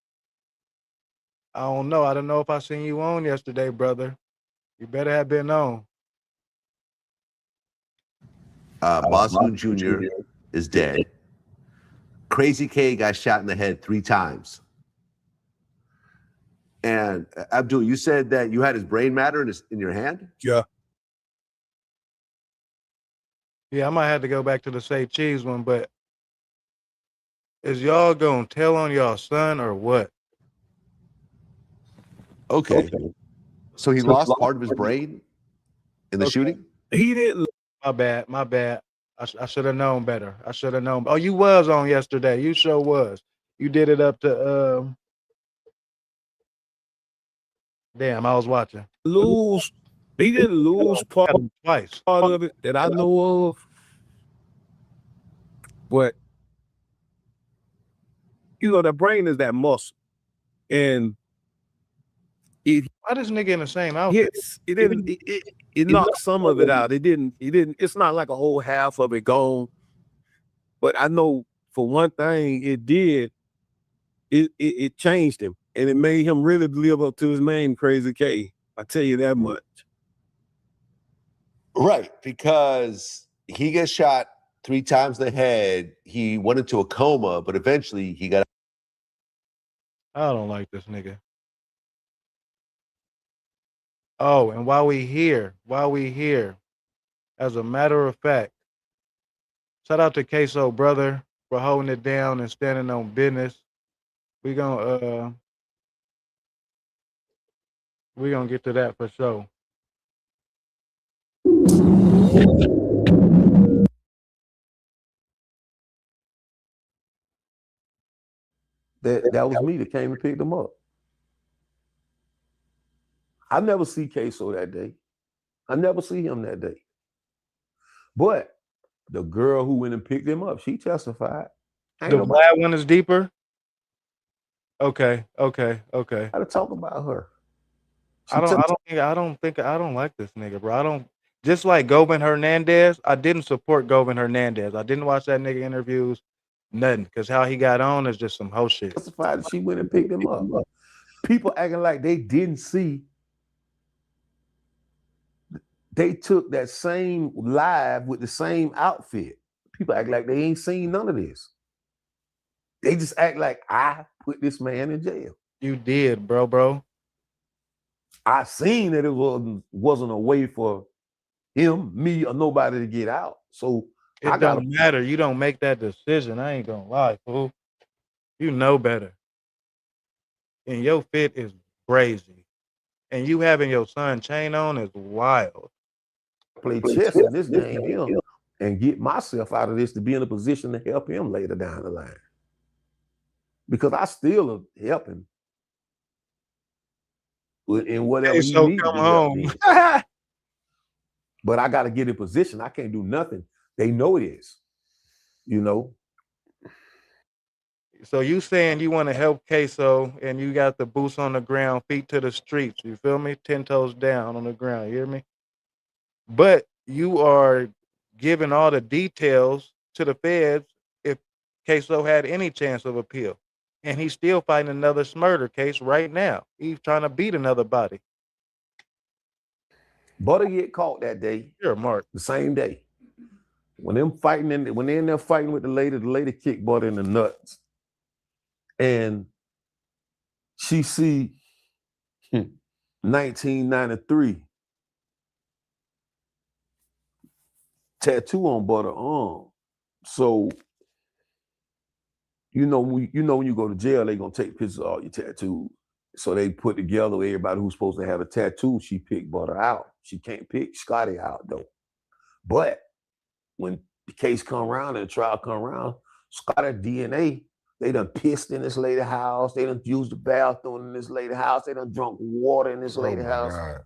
I don't know. I don't know if I seen you on yesterday, brother. You better have been on. Boston Jr. is dead. Crazy K got shot in the head 3 times. And Abdul, you said that you had his brain matter in your hand? Yeah. Yeah, I might have to go back to the Say Cheese one, but is y'all gonna tell on y'all son or what? Okay. So he lost part of his brain in the shooting? He didn't. My bad. I should have known better. I should have known. Oh, you was on yesterday. You sure was. You did it up to damn, I was watching. He didn't lose part twice. of it that I know of. But you know, the brain is that muscle. And why this nigga in the same outfit? Yes, it knocked some of it out. It didn't, it's not like a whole half of it gone. But I know for one thing it did, it changed him. And it made him really live up to his name, Crazy K. I tell you that much. Right, because he gets shot 3 times in the head. He went into a coma, but eventually he got. I don't like this nigga. Oh, and while we here, as a matter of fact, shout out to Ksoo, brother, for holding it down and standing on business. We gonna get to that for sure. That was me that came and picked him up. I never see Ksoo that day. I never see him that day. But the girl who went and picked him up, she testified. The black one is deeper. Okay. I had to talk about her. I don't like this nigga, bro. I don't, just like Govan Hernandez, I didn't support Govan Hernandez. I didn't watch that nigga interviews, nothing, because how he got on is just some hoe shit. Testified that she went and picked him up. People acting like they didn't see. They took that same live with the same outfit. People act like they ain't seen none of this. They just act like I put this man in jail. You did, bro. I seen that it wasn't a way for him, me, or nobody to get out. So it don't matter. You don't make that decision. I ain't gonna lie, fool. You know better. And your fit is crazy. And you having your son chain on is wild. Play chess in this game here and get myself out of this to be in a position to help him later down the line. Because I still help him in whatever he needs to help me. But I got to get in position. I can't do nothing. They know this, you know. So you saying you want to help Ksoo and you got the boots on the ground, feet to the streets. You feel me? 10 toes down on the ground. You hear me? But you are giving all the details to the feds if Ksoo had any chance of appeal. And he's still fighting another murder case right now. He's trying to beat another body. Butter get caught that day. Sure, Mark. The same day. When they're in there fighting with the lady kicked Butter in the nuts. And she see 1993 tattoo on Butter arm. So you know when you go to jail, they gonna take pictures of all your tattoos. So they put together everybody who's supposed to have a tattoo. She picked Butter out. She can't pick Scotty out though. But when the case come around and the trial come around, Scotty DNA, they done pissed in this lady's house. They done used the bathroom in this lady's house. They done drunk water in this lady's house. God.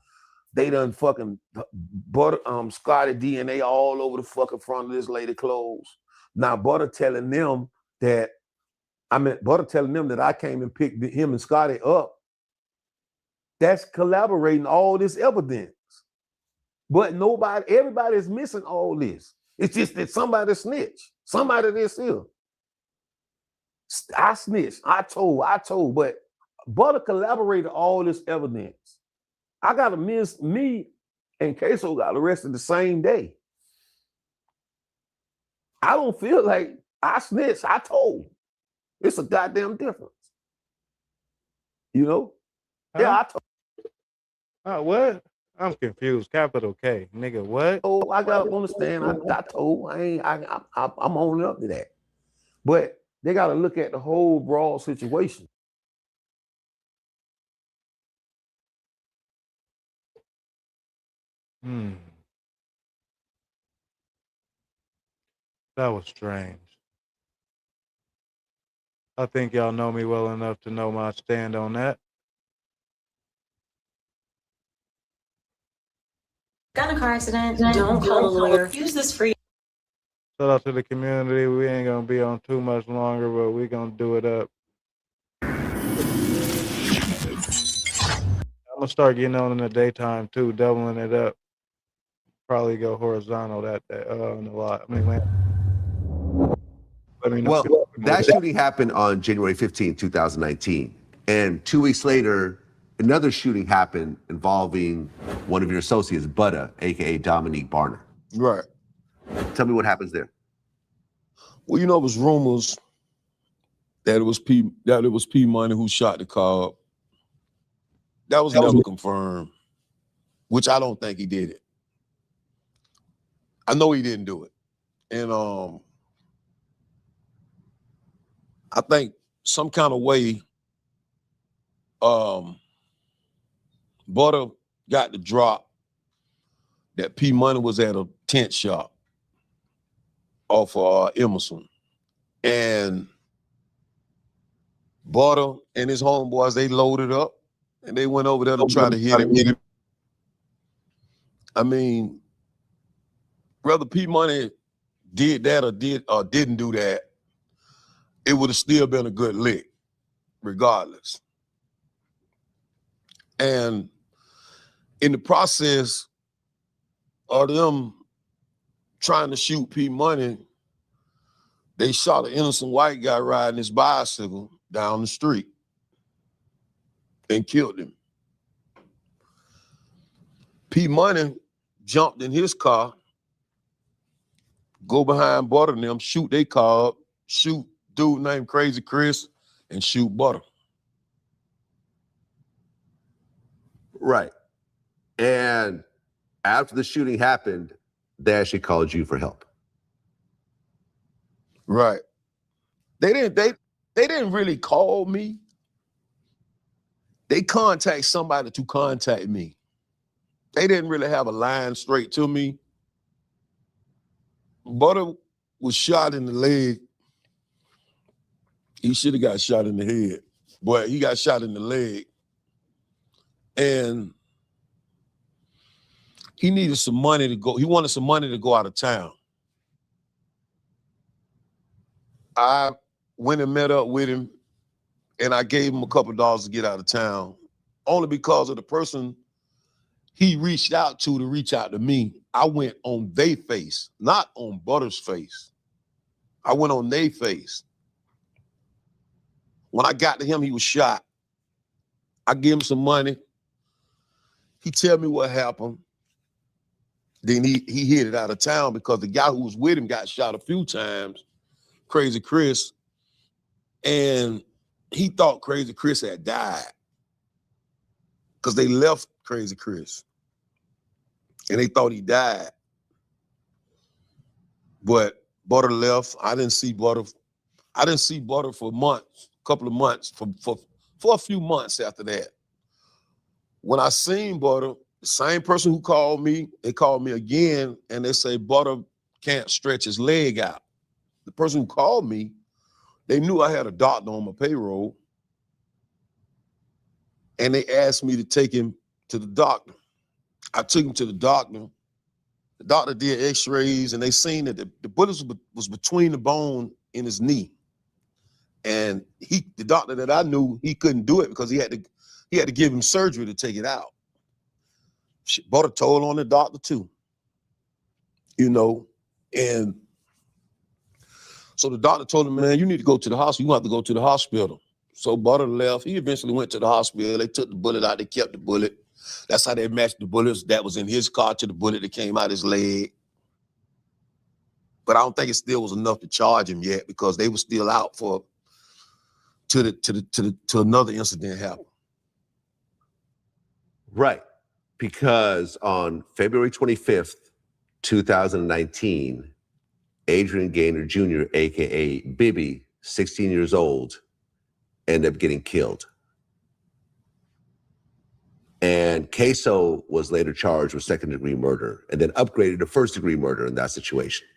They done fucking Scotty DNA all over the fucking front of this lady's clothes. Now Butter telling them that I came and picked him and Scotty up. That's collaborating all this evidence. But everybody is missing all this. It's just that somebody snitched. Somebody this here. I snitched. I told, but Butter collaborated all this evidence. I got to miss me and Ksoo got arrested the same day. I don't feel like I snitched. I told. It's a goddamn difference. You know? Yeah, I told. What? I'm confused. Capital K, nigga. What? Oh, I gotta understand. I told. I'm owning up to that. But they gotta look at the whole broad situation. That was strange. I think y'all know me well enough to know my stand on that. Got in a car accident, don't call a lawyer. Use this free. Shout out to the community. We ain't gonna be on too much longer, but we gonna do it up. I'm gonna start getting on in the daytime too, doubling it up. Probably go horizontal that a lot. I mean, let me know. Well, that shooting happened on January 15, 2019. And 2 weeks later, another shooting happened involving one of your associates, Butter, aka Dominique Barner. Right. Tell me what happens there. Well, it was rumors that it was P Money who shot the car up. That was never confirmed, which I don't think he did it. I know he didn't do it. And I think some kind of way Butter got the drop that P Money was at a tent shop off Emerson. And Butter and his homeboys, they loaded up and they went over there to try to hit him. I mean, whether P Money did that or didn't do that, it would have still been a good lick, regardless. And in the process of them trying to shoot P Money, they shot an innocent white guy riding his bicycle down the street and killed him. P Money jumped in his car, go behind Butter and them, shoot their car up, shoot dude named Crazy Chris, and shoot Butter. Right. And after the shooting happened, they actually called you for help. Right. They didn't really call me. They contact somebody to contact me. They didn't really have a line straight to me. Butter was shot in the leg. He should have got shot in the head, but he got shot in the leg. And he needed some money to go. He wanted some money to go out of town. I went and met up with him, and I gave him a couple of dollars to get out of town, only because of the person he reached out to reach out to me. I went on their face, not on Butter's face. I went on their face. When I got to him, he was shot. I gave him some money. He tell me what happened. Then he hit it out of town because the guy who was with him got shot a few times, Crazy Chris, and he thought Crazy Chris had died because they left Crazy Chris and they thought he died. But Butter left. I didn't see Butter for months, a couple of months, for a few months after that. When I seen Butter, the same person who called me, they called me again and they say Butter can't stretch his leg out. The person who called me, they knew I had a doctor on my payroll and they asked me to take him to the doctor. I took him to the doctor. The doctor did x-rays and they seen that the bullet was between the bone in his knee. And the doctor that I knew, he couldn't do it because he had to give him surgery to take it out. Butter told on the doctor too, and so the doctor told him, man, you need to go to the hospital. You have to go to the hospital. So Butter left. He eventually went to the hospital. They took the bullet out. They kept the bullet. That's how they matched the bullets that was in his car to the bullet that came out his leg. But I don't think it still was enough to charge him yet because they were still out till another incident happened. Right. Because on February 25th, 2019, Adrian Gaynor Jr., aka Bibby, 16 years old, ended up getting killed. And Ksoo was later charged with second-degree murder and then upgraded to first-degree murder in that situation.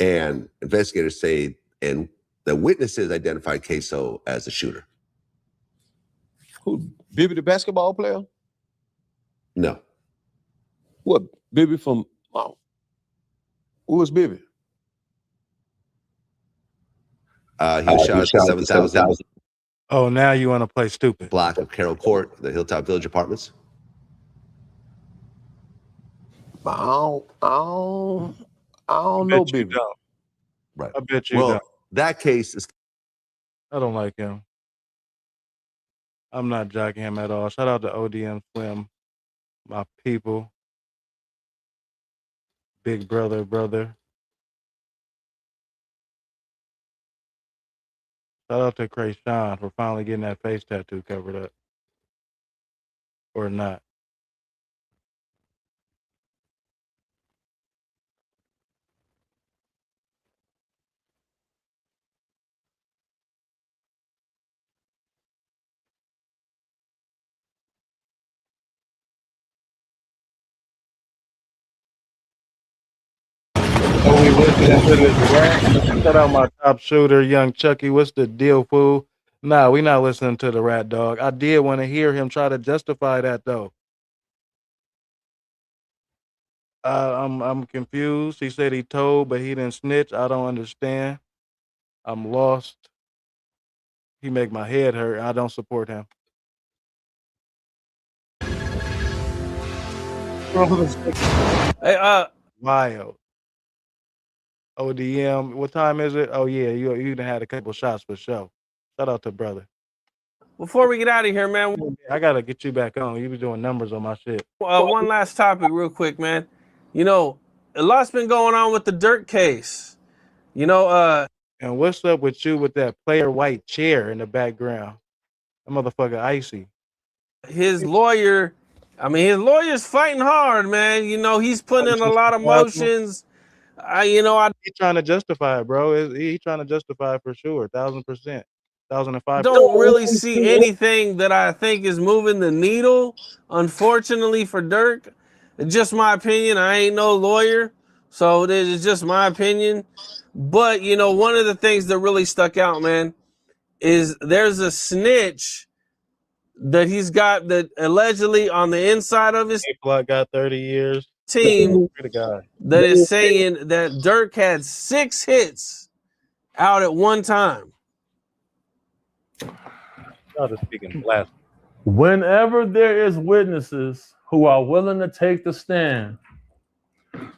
And investigators say, and the witnesses identified Ksoo as the shooter. Who, Bibby the basketball player? No. What, Bibby from, who was Bibby? He was shot at 7,000. Oh, now you want to play stupid. Block of Carroll Court, the Hilltop Village Apartments. I don't know, Bibby. Right. I bet you well, don't. That case is... I don't like him. I'm not jocking him at all. Shout out to ODM Slim, my people. Big brother. Shout out to Ksoo for finally getting that face tattoo covered up. Or not. Shout out my top shooter, Young Chucky. What's the deal, fool? Nah, we not listening to the rat dog. I did want to hear him try to justify that though. I'm confused. He said he told, but he didn't snitch. I don't understand. I'm lost. He make my head hurt. I don't support him. Hey, Wild. ODM. What time is it? Oh yeah, you done had a couple shots for sure. Shout out to brother. before we get out of here, man, I gotta get you back on. You be doing numbers on my shit. one last topic real quick, man. You know, a lot's been going on with the Dirk case. You know, And what's up with you with that player white chair in the background? That motherfucker icy. his lawyer, his lawyer's fighting hard, man. You know, he's putting in a lot of motions. He trying to justify it, bro. He trying to justify it for sure, 1,000%, 1,005%. Don't really see anything that I think is moving the needle, unfortunately, for Dirk. It's just my opinion. I ain't no lawyer, so this is just my opinion. But, you know, one of the things that really stuck out, man, is there's a snitch that he's got that allegedly on the inside of his Blood got 30 years. team Pray to God. that is saying that Dirk had 6 hits out at one time. Y'all just speaking blasphemy. Whenever there is witnesses who are willing to take the stand,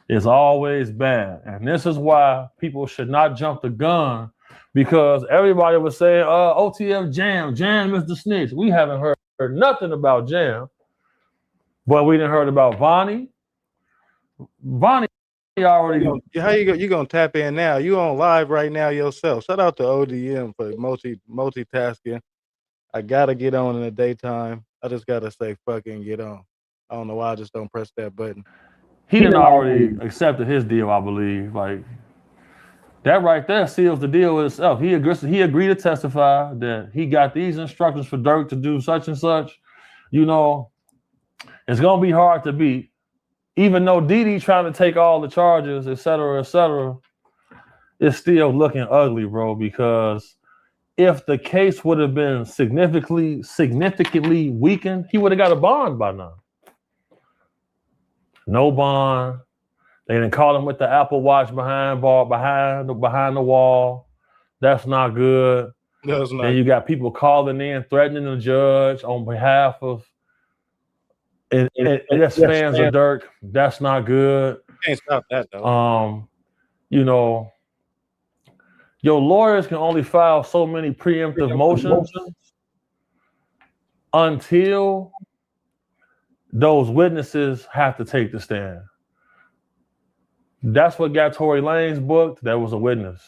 it's always bad. And this is why people should not jump the gun, because everybody was saying, OTF Jam is the snitch. We haven't heard nothing about Jam, but we didn't heard about Vonnie. Vonnie already. How you gonna tap in now? You on live right now yourself. Shout out to ODM for multitasking. I gotta get on in the daytime. I just gotta say fucking get on. I don't know why I just don't press that button. He didn't already accepted his deal, I believe. Like that right there seals the deal with itself. He agreed to testify that he got these instructions for Dirk to do such and such. You know, it's gonna be hard to beat. Even though Didi trying to take all the charges, et cetera, it's still looking ugly, bro, because if the case would have been significantly weakened, he would have got a bond by now. No bond. They didn't call him with the Apple Watch behind the wall. That's not good. That's not. And you got people calling in, threatening the judge on behalf of and that's fans of Dirk. That's not good. Can't stop that though. You know, your lawyers can only file so many preemptive motions until those witnesses have to take the stand. That's what got Tory Lanez booked. That was a witness.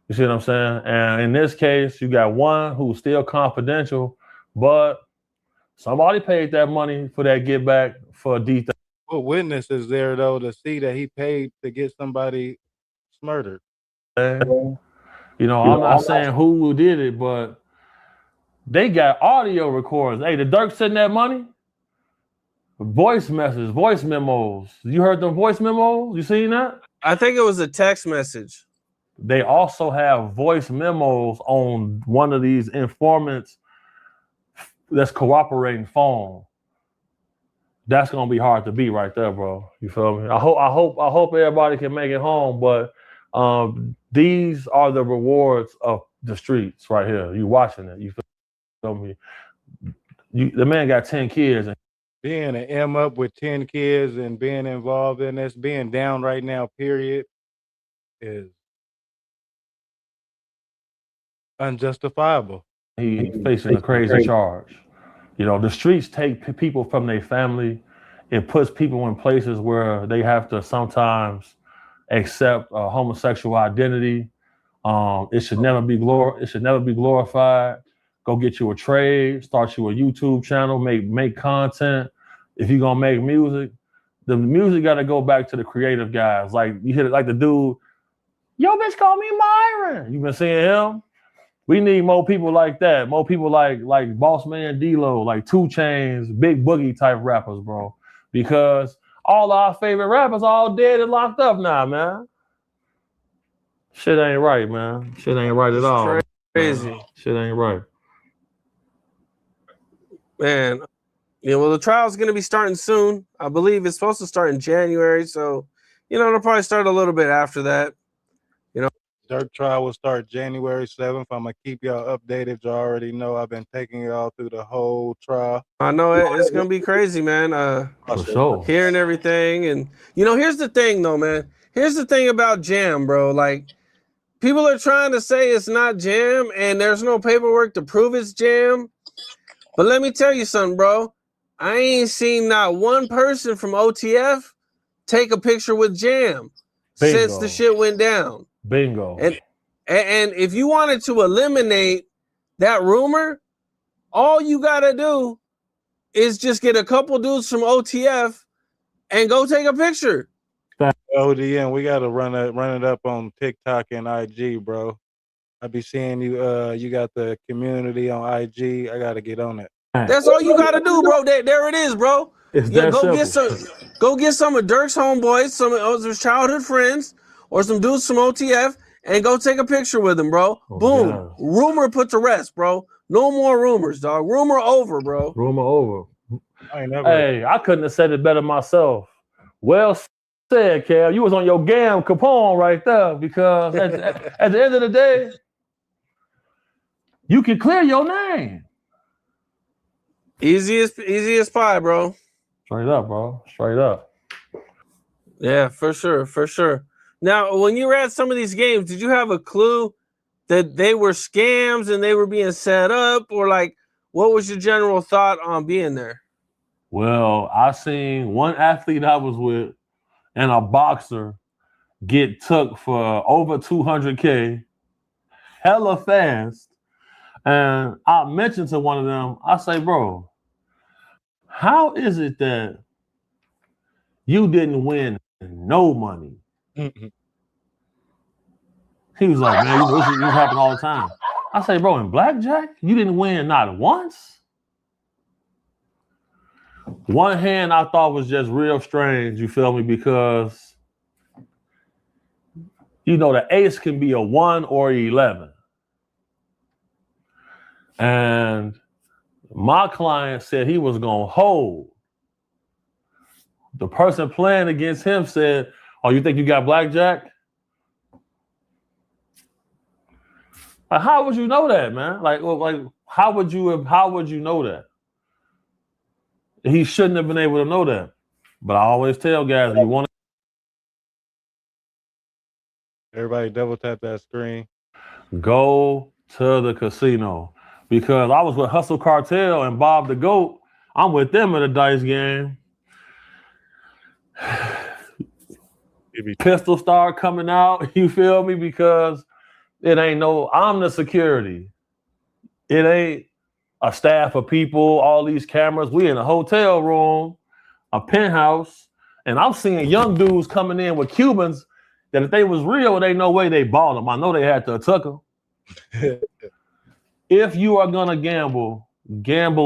You see what I'm saying? And in this case, you got one who's still confidential, but somebody paid that money for that get back for a D. What witness is there though to see that he paid to get somebody murdered? You know, I'm not saying who did it, but they got audio recordings. Hey, did Dirk send that money? Voice messages, voice memos. You heard them voice memos? You seen that? I think it was a text message. They also have voice memos on one of these informants that's cooperating phone. That's gonna be hard to beat right there, bro. You feel me? I hope everybody can make it home, but these are the rewards of the streets right here. You watching it. You feel me? The man got 10 kids. And being an M up with 10 kids and being involved in this, being down right now, period, is unjustifiable. He's facing a crazy charge. You know, the streets take people from their family. It puts people in places where they have to sometimes accept a homosexual identity. It should never be glorified. Go get you a trade, start you a YouTube channel, make content. If you're gonna make music, the music gotta go back to the creative guys. Like you hit it like the dude, yo, bitch, call me Myron. You been seeing him? We need more people like that. More people like Boss Man D-Lo, like 2 Chainz, Big Boogie type rappers, bro. Because all our favorite rappers all dead and locked up now, man. Shit ain't right, man. Shit ain't right at all. Crazy. Shit ain't right. Man, yeah, well, the trial's going to be starting soon. I believe it's supposed to start in January. So, it'll probably start a little bit after that. Dirk trial will start January 7th. I'm going to keep y'all updated. You already know I've been taking y'all through the whole trial. I know it's going to be crazy, man. For sure. Hearing everything. And, here's the thing, though, man. Here's the thing about Jam, bro. Like, people are trying to say it's not Jam, and there's no paperwork to prove it's Jam. But let me tell you something, bro. I ain't seen not one person from OTF take a picture with Jam since the shit went down. Bingo. And if you wanted to eliminate that rumor, all you gotta do is just get a couple dudes from OTF and go take a picture. ODM, we gotta run it up on TikTok and IG, bro. I be seeing you. You got the community on IG. I gotta get on it. That's all you gotta do, bro. There it is, bro. Go get some of Dirk's homeboys, some of his childhood friends, or some dudes from OTF, and go take a picture with them, bro. Boom. Yeah. Rumor put to rest, bro. No more rumors, dog. Rumor over, bro. Rumor over. I couldn't have said it better myself. Well said, Cal. You was on your gam Capone right there, because at the end of the day, you can clear your name. Easy as pie, bro. Straight up, bro. Straight up. Yeah, for sure. Now, when you were at some of these games, did you have a clue that they were scams and they were being set up, or like, what was your general thought on being there? Well, I seen one athlete I was with and a boxer get took for over 200K, hella fast. And I mentioned to one of them, I say, bro, how is it that you didn't win no money? Mm-hmm. He was like, man, this happen all the time. I say, bro, in blackjack, you didn't win not once? One hand I thought was just real strange, you feel me? Because, the ace can be a 1 or 11. And my client said he was going to hold. The person playing against him said, oh, you think you got blackjack? Like, how would you know that, man? Like, how would you know that? He shouldn't have been able to know that. But I always tell guys, if you want to... Everybody double tap that screen. Go to the casino. Because I was with Hustle Cartel and Bob the Goat. I'm with them at a dice game. Pistol start coming out, you feel me? Because it ain't I'm the security. It ain't a staff of people, all these cameras. We in a hotel room, a penthouse, and I'm seeing young dudes coming in with Cubans that if they was real, there ain't no way they bought them. I know they had to took them. If you are gonna gamble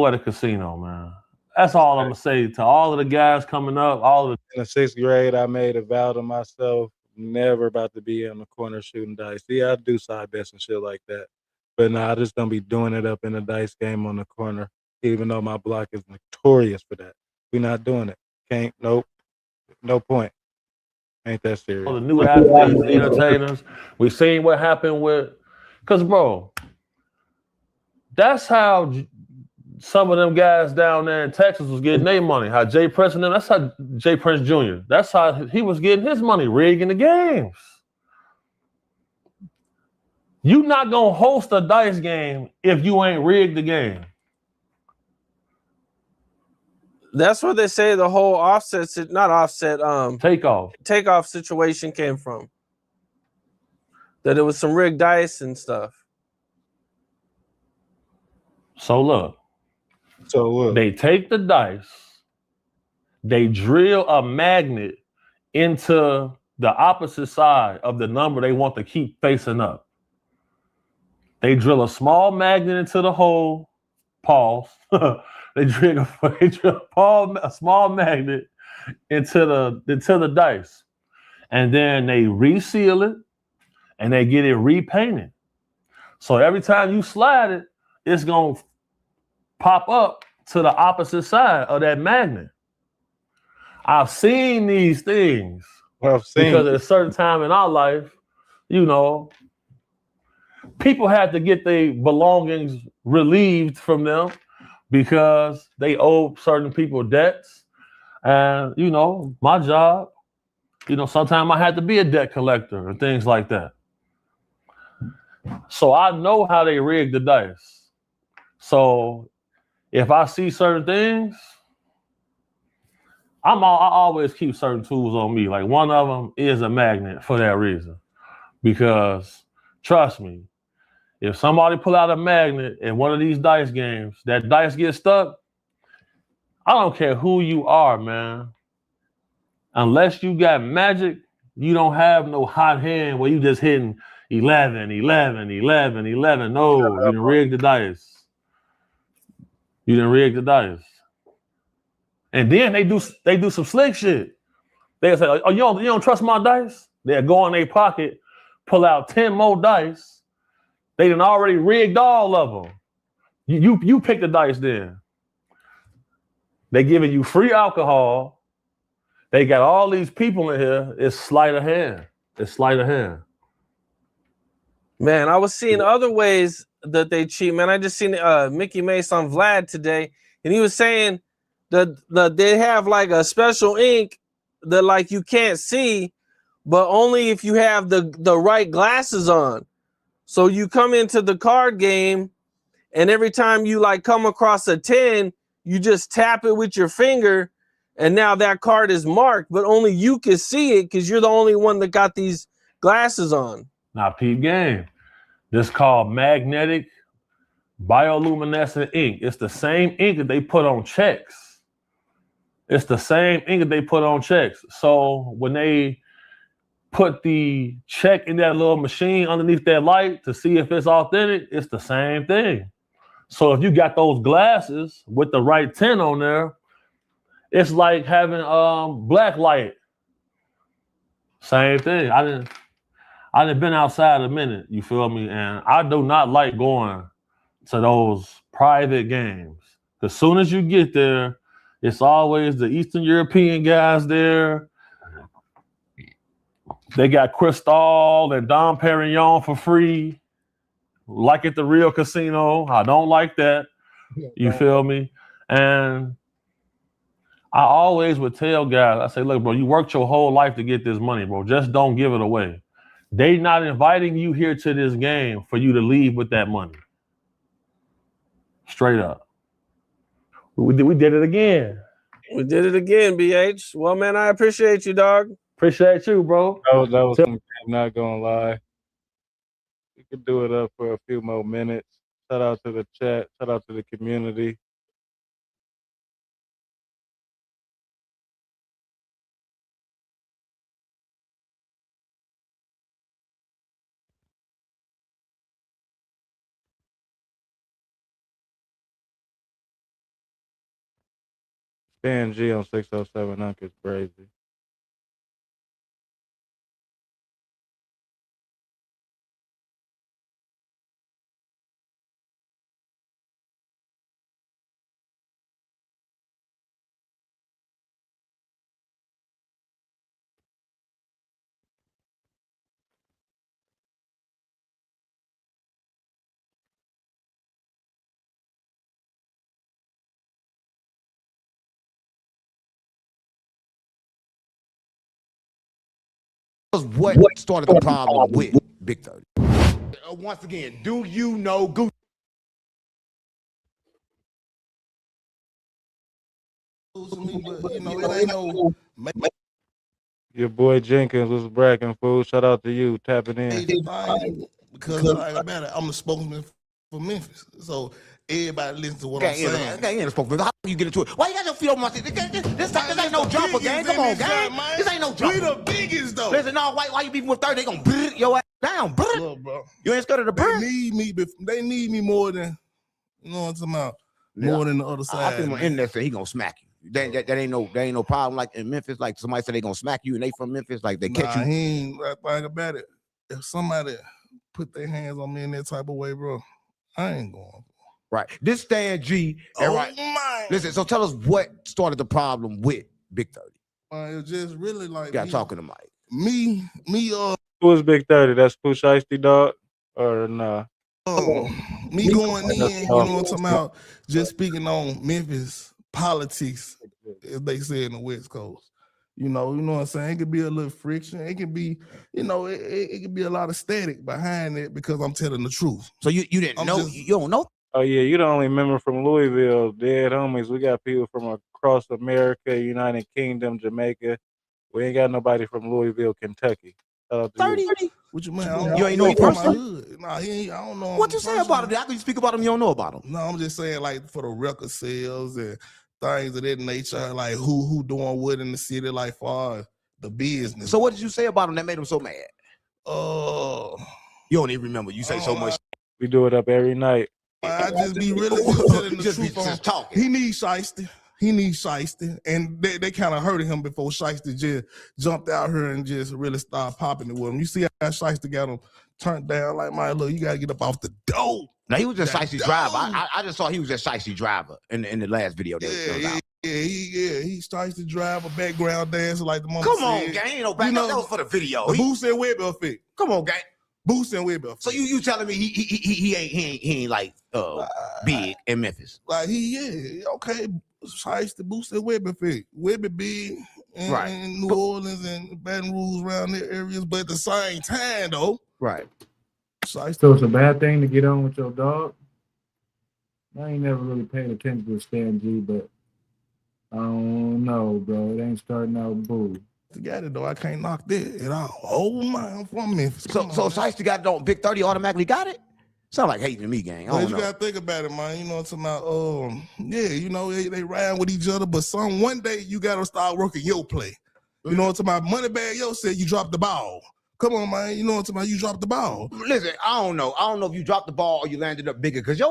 at a casino, man. That's all I'm gonna say to all of the guys coming up. In the 6th grade, I made a vow to myself, never about to be in the corner shooting dice. See, I do side bets and shit like that, but I just don't be doing it up in a dice game on the corner. Even though my block is notorious for that, we not doing it. Can't. Nope. No point. Ain't that serious? The new athletes, the entertainers. We seen what happened with, because bro. That's how some of them guys down there in Texas was getting their money. How Jay Prince and them, that's how Jay Prince Jr., that's how he was getting his money, rigging the games. You not going to host a dice game if you ain't rigged the game. That's where they say the whole takeoff situation came from. That it was some rigged dice and stuff. So look, they take the dice, they drill a magnet into the opposite side of the number they want to keep facing up. They drill a small magnet into the hole, pause. They drill a small magnet into the dice, and then they reseal it, and they get it repainted. So every time you slide it, it's going to pop up to the opposite side of that magnet. I've seen these things because at a certain time in our life, you know, people had to get their belongings relieved from them because they owe certain people debts. And, you know, my job, you know, sometimes I had to be a debt collector and things like that. So I know how they rig the dice. So if I see certain things, I always keep certain tools on me. Like one of them is a magnet for that reason. Because trust me, if somebody pull out a magnet in one of these dice games, that dice gets stuck, I don't care who you are, man. Unless you got magic, you don't have no hot hand where you just hitting 11, 11, 11, 11. No, you done rigged the dice. You done rigged the dice. And then they do some slick shit. They say, oh, you don't trust my dice? They'll go in their pocket, pull out 10 more dice. They done already rigged all of them. You pick the dice then. They giving you free alcohol. They got all these people in here. It's sleight of hand. It's sleight of hand. Man, I was seeing other ways that they cheat. Man, I just seen Mickey Mace on Vlad today, and he was saying that they have like a special ink that like you can't see, but only if you have the right glasses on. So you come into the card game, and every time you like come across a 10, you just tap it with your finger, and now that card is marked, but only you can see it because you're the only one that got these glasses on. Now, peep game. This called magnetic bioluminescent ink. It's the same ink that they put on checks. It's the same ink that they put on checks. So when they put the check in that little machine underneath that light to see if it's authentic, it's the same thing. So if you got those glasses with the right tint on there, it's like having black light. Same thing. I done been outside a minute, you feel me? And I do not like going to those private games. As soon as you get there, it's always the Eastern European guys there. They got Cristal and Dom Perignon for free, like at the real casino. I don't like that. You feel me? And I always would tell guys, I say, look, bro, you worked your whole life to get this money, bro. Just don't give it away. They not inviting you here to this game for you to leave with that money. Straight up. We did it again. We did it again, BH. Well, man, I appreciate you, dog. Appreciate you, bro. That was some, I'm not gonna lie. We could do it up for a few more minutes. Shout out to the chat. Shout out to the community. Span G on 607 Unc is crazy. What started the problem with Big 30? Once again, do you know Gucci? Your boy Jenkins was bragging, fool. Shout out to you, tapping in. Because like about it, I'm a spokesman for Memphis, so everybody listen to what I'm saying. Okay, ain't a spokesman. How you get into it? Why you got your feet on my seat? This ain't no jumper, gang. Come on, gang. This ain't no jumper. We the biggest though. Listen, no, why you beefing with 30? They gonna brrr your ass down, brrr. Look, bro. You ain't scared of the brrr? They need me more than, you know what I'm talking about? More than the other side. I think my internet said he gonna smack you. That ain't no problem like in Memphis. Like somebody said they gonna smack you and they from Memphis, like they catch you. He ain't right thing about it. if somebody put their hands on me in that type of way, bro, I ain't going. Right. This Stan G. And right. My. Listen, so tell us what started the problem with Big 30. It was just really like You got talking to Mike. Me, Who was Big 30? That's POOH SHIESTY, dog? Or nah? Me going in, you know what I'm talking about, just speaking on Memphis politics, as they say in the West Coast. You know what I'm saying? It could be a little friction. It could be, it could be a lot of static behind it because I'm telling the truth. So you didn't know? You don't know? Oh yeah, you the only member from Louisville, dead homies. We got people from across America, United Kingdom, Jamaica. We ain't got nobody from Louisville, Kentucky. 30? What you mean? You ain't know a person? Nah, I don't know. What you say about him? How can you speak about him? You don't know about him? No, I'm just saying like for the record sales and things of that nature, like who doing what in the city, like far as the business. So what did you say about him that made him so mad? You don't even remember. You say so much. We do it up every night. I just be really telling the truth. Just talking. He needs SHIESTY. He needs SHIESTY. And they kind of hurted him before SHIESTY just jumped out here and just really started popping it with him. You see how SHIESTY got him turned down like, my look, you got to get up off the dope. Now, he was just SHIESTY driver. I just saw he was just SHIESTY driver in the last video. He SHIESTY driver, background dancer like the mama Come said. on, gang. Ain't no background. That was for the video. The Boost and Web effect. Come on, gang. Boost and Web effect. So you telling me he ain't like big in Memphis? Like okay. SHIESTY, Boost and Web effect. Web big in New Orleans and Baton Rouge around their areas, but at the same time though. Right. SHIESTY. So it's a bad thing to get on with your dog? I ain't never really paid attention to Stan G, but I don't know, bro. It ain't starting out boo. Got it though. I can't knock that at all. Oh my, I'm from Memphis. So SHIESTY got it on Big 30 automatically got it? Sound like hating to me, gang. You gotta think about it, man. You know what I'm talking about? They ride with each other, but one day you gotta start working your play. You know what I'm talking about? Moneybag Yo said you dropped the ball. Come on, man. You know what I'm talking about? You dropped the ball. Listen, I don't know. I don't know if you dropped the ball or you landed up bigger, because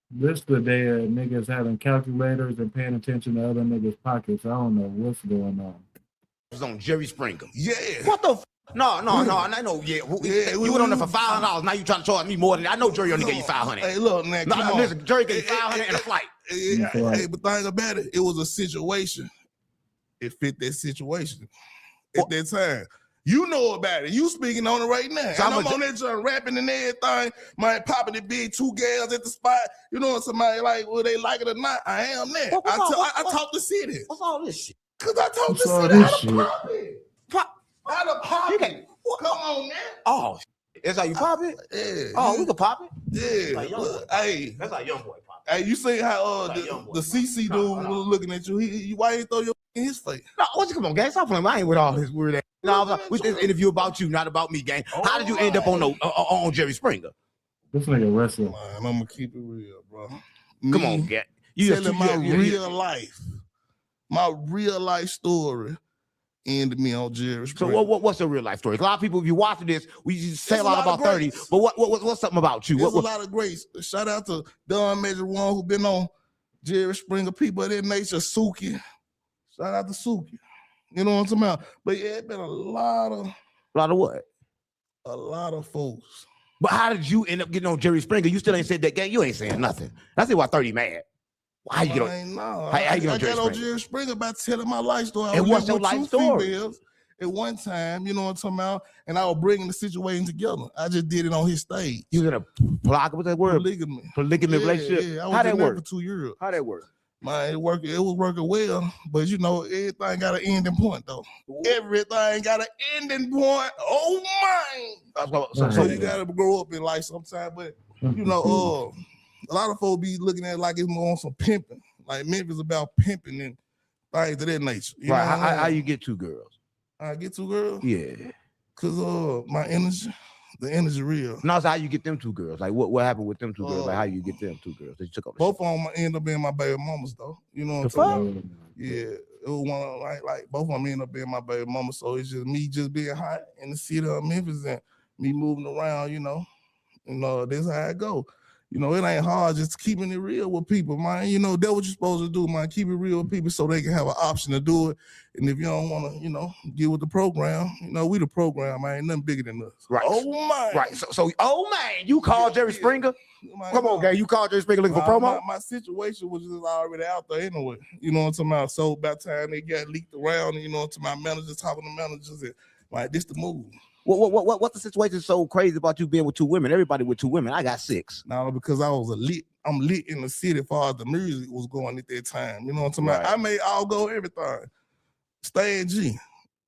This the day of niggas having calculators and paying attention to other niggas' pockets. I don't know what's going on. was on Jerry Springer. Yeah. What the No, I know. You went on there for $500. Now you trying to charge me more than I know. Jerry only gave you $500. Hey, look, man. No, listen, Jerry gave you $500 and a flight. Hey, but thing about it, it was a situation. It fit that situation at that time. You know about it. You speaking on it right now. So I'm on that joint rapping and everything. Man, popping the big 2 gals at the spot. You know what somebody like, whether they like it or not, I am there. I talk the city. What's all this shit? Because I talk the city. How to pop it? Come on, man. Oh, that's how you pop it? Yeah. Oh, we can pop it? Yeah. Like hey. That's how young boy pop it. Hey, you see how the CC dude was looking at you? Why you throw your in his face? No, come on, gang. Stop playing. I ain't with all this weird ass. No, with this interview about you, not about me, gang. How did you end up on Jerry Springer? This nigga wrestling. Man, I'm gonna keep it real, bro. Come on, gang. You telling my real life story. Ended me on Jerry Springer. So what's a real life story? A lot of people, if you watching this, we just say a lot about 30. But what's something about you? There's a lot of grace. Shout out to Don Major One who been on Jerry Springer. People of that nature, Suki. Shout out to Suki. You know what I'm talking about? But yeah, it's been a lot of what? A lot of folks. But how did you end up getting on Jerry Springer? You still ain't said that, gang. You ain't saying nothing. That's why 30 mad. How you get on? I got on Jerry Springer by telling my life story. And what's your life story? At one time, you know what I'm talking about, and I was bringing the situation together. I just did it on his stage. You was in a what's that word? Polygamy relationship. Yeah, I was how that work? For 2 years. How that work? Man, it was working well, but you know, everything got an ending point though. Everything got an ending point. Oh my! So you gotta grow up in life sometime, but you know, a lot of folks be looking at it like it's more on some pimping. Like Memphis about pimping and things of that nature. You right? know how you get 2 girls? I get 2 girls? Yeah. Cause my energy. The energy real. No, so how you get them 2 girls? Like what happened with them 2 girls? Like how you get them 2 girls? That you took both of them end up being my baby mamas though. You know what I'm saying? Yeah. It was one like both of them end up being my baby mama. So it's just me just being hot in the city of Memphis and me moving around, you know. That's how I go. you know, it ain't hard just keeping it real with people, man. You know, that's what you're supposed to do, man. Keep it real with people so they can have an option to do it. And if you don't want to, you know, get with the program, you know, we the program, man. Ain't nothing bigger than us. Right. Oh, man. Right. So oh, man, you called Jerry Springer? Come on, gang. You called Jerry Springer looking for promo? My situation was just already out there anyway. You know what I'm talking about? So by the time they got leaked around, you know what I'm talking about, managers talking to managers, and like, this the move. What's the situation so crazy about you being with 2 women? Everybody with 2 women. I got 6. No, because I was I'm lit in the city as far as the music was going at that time. You know what I'm talking about? I made all go everything. Stan G.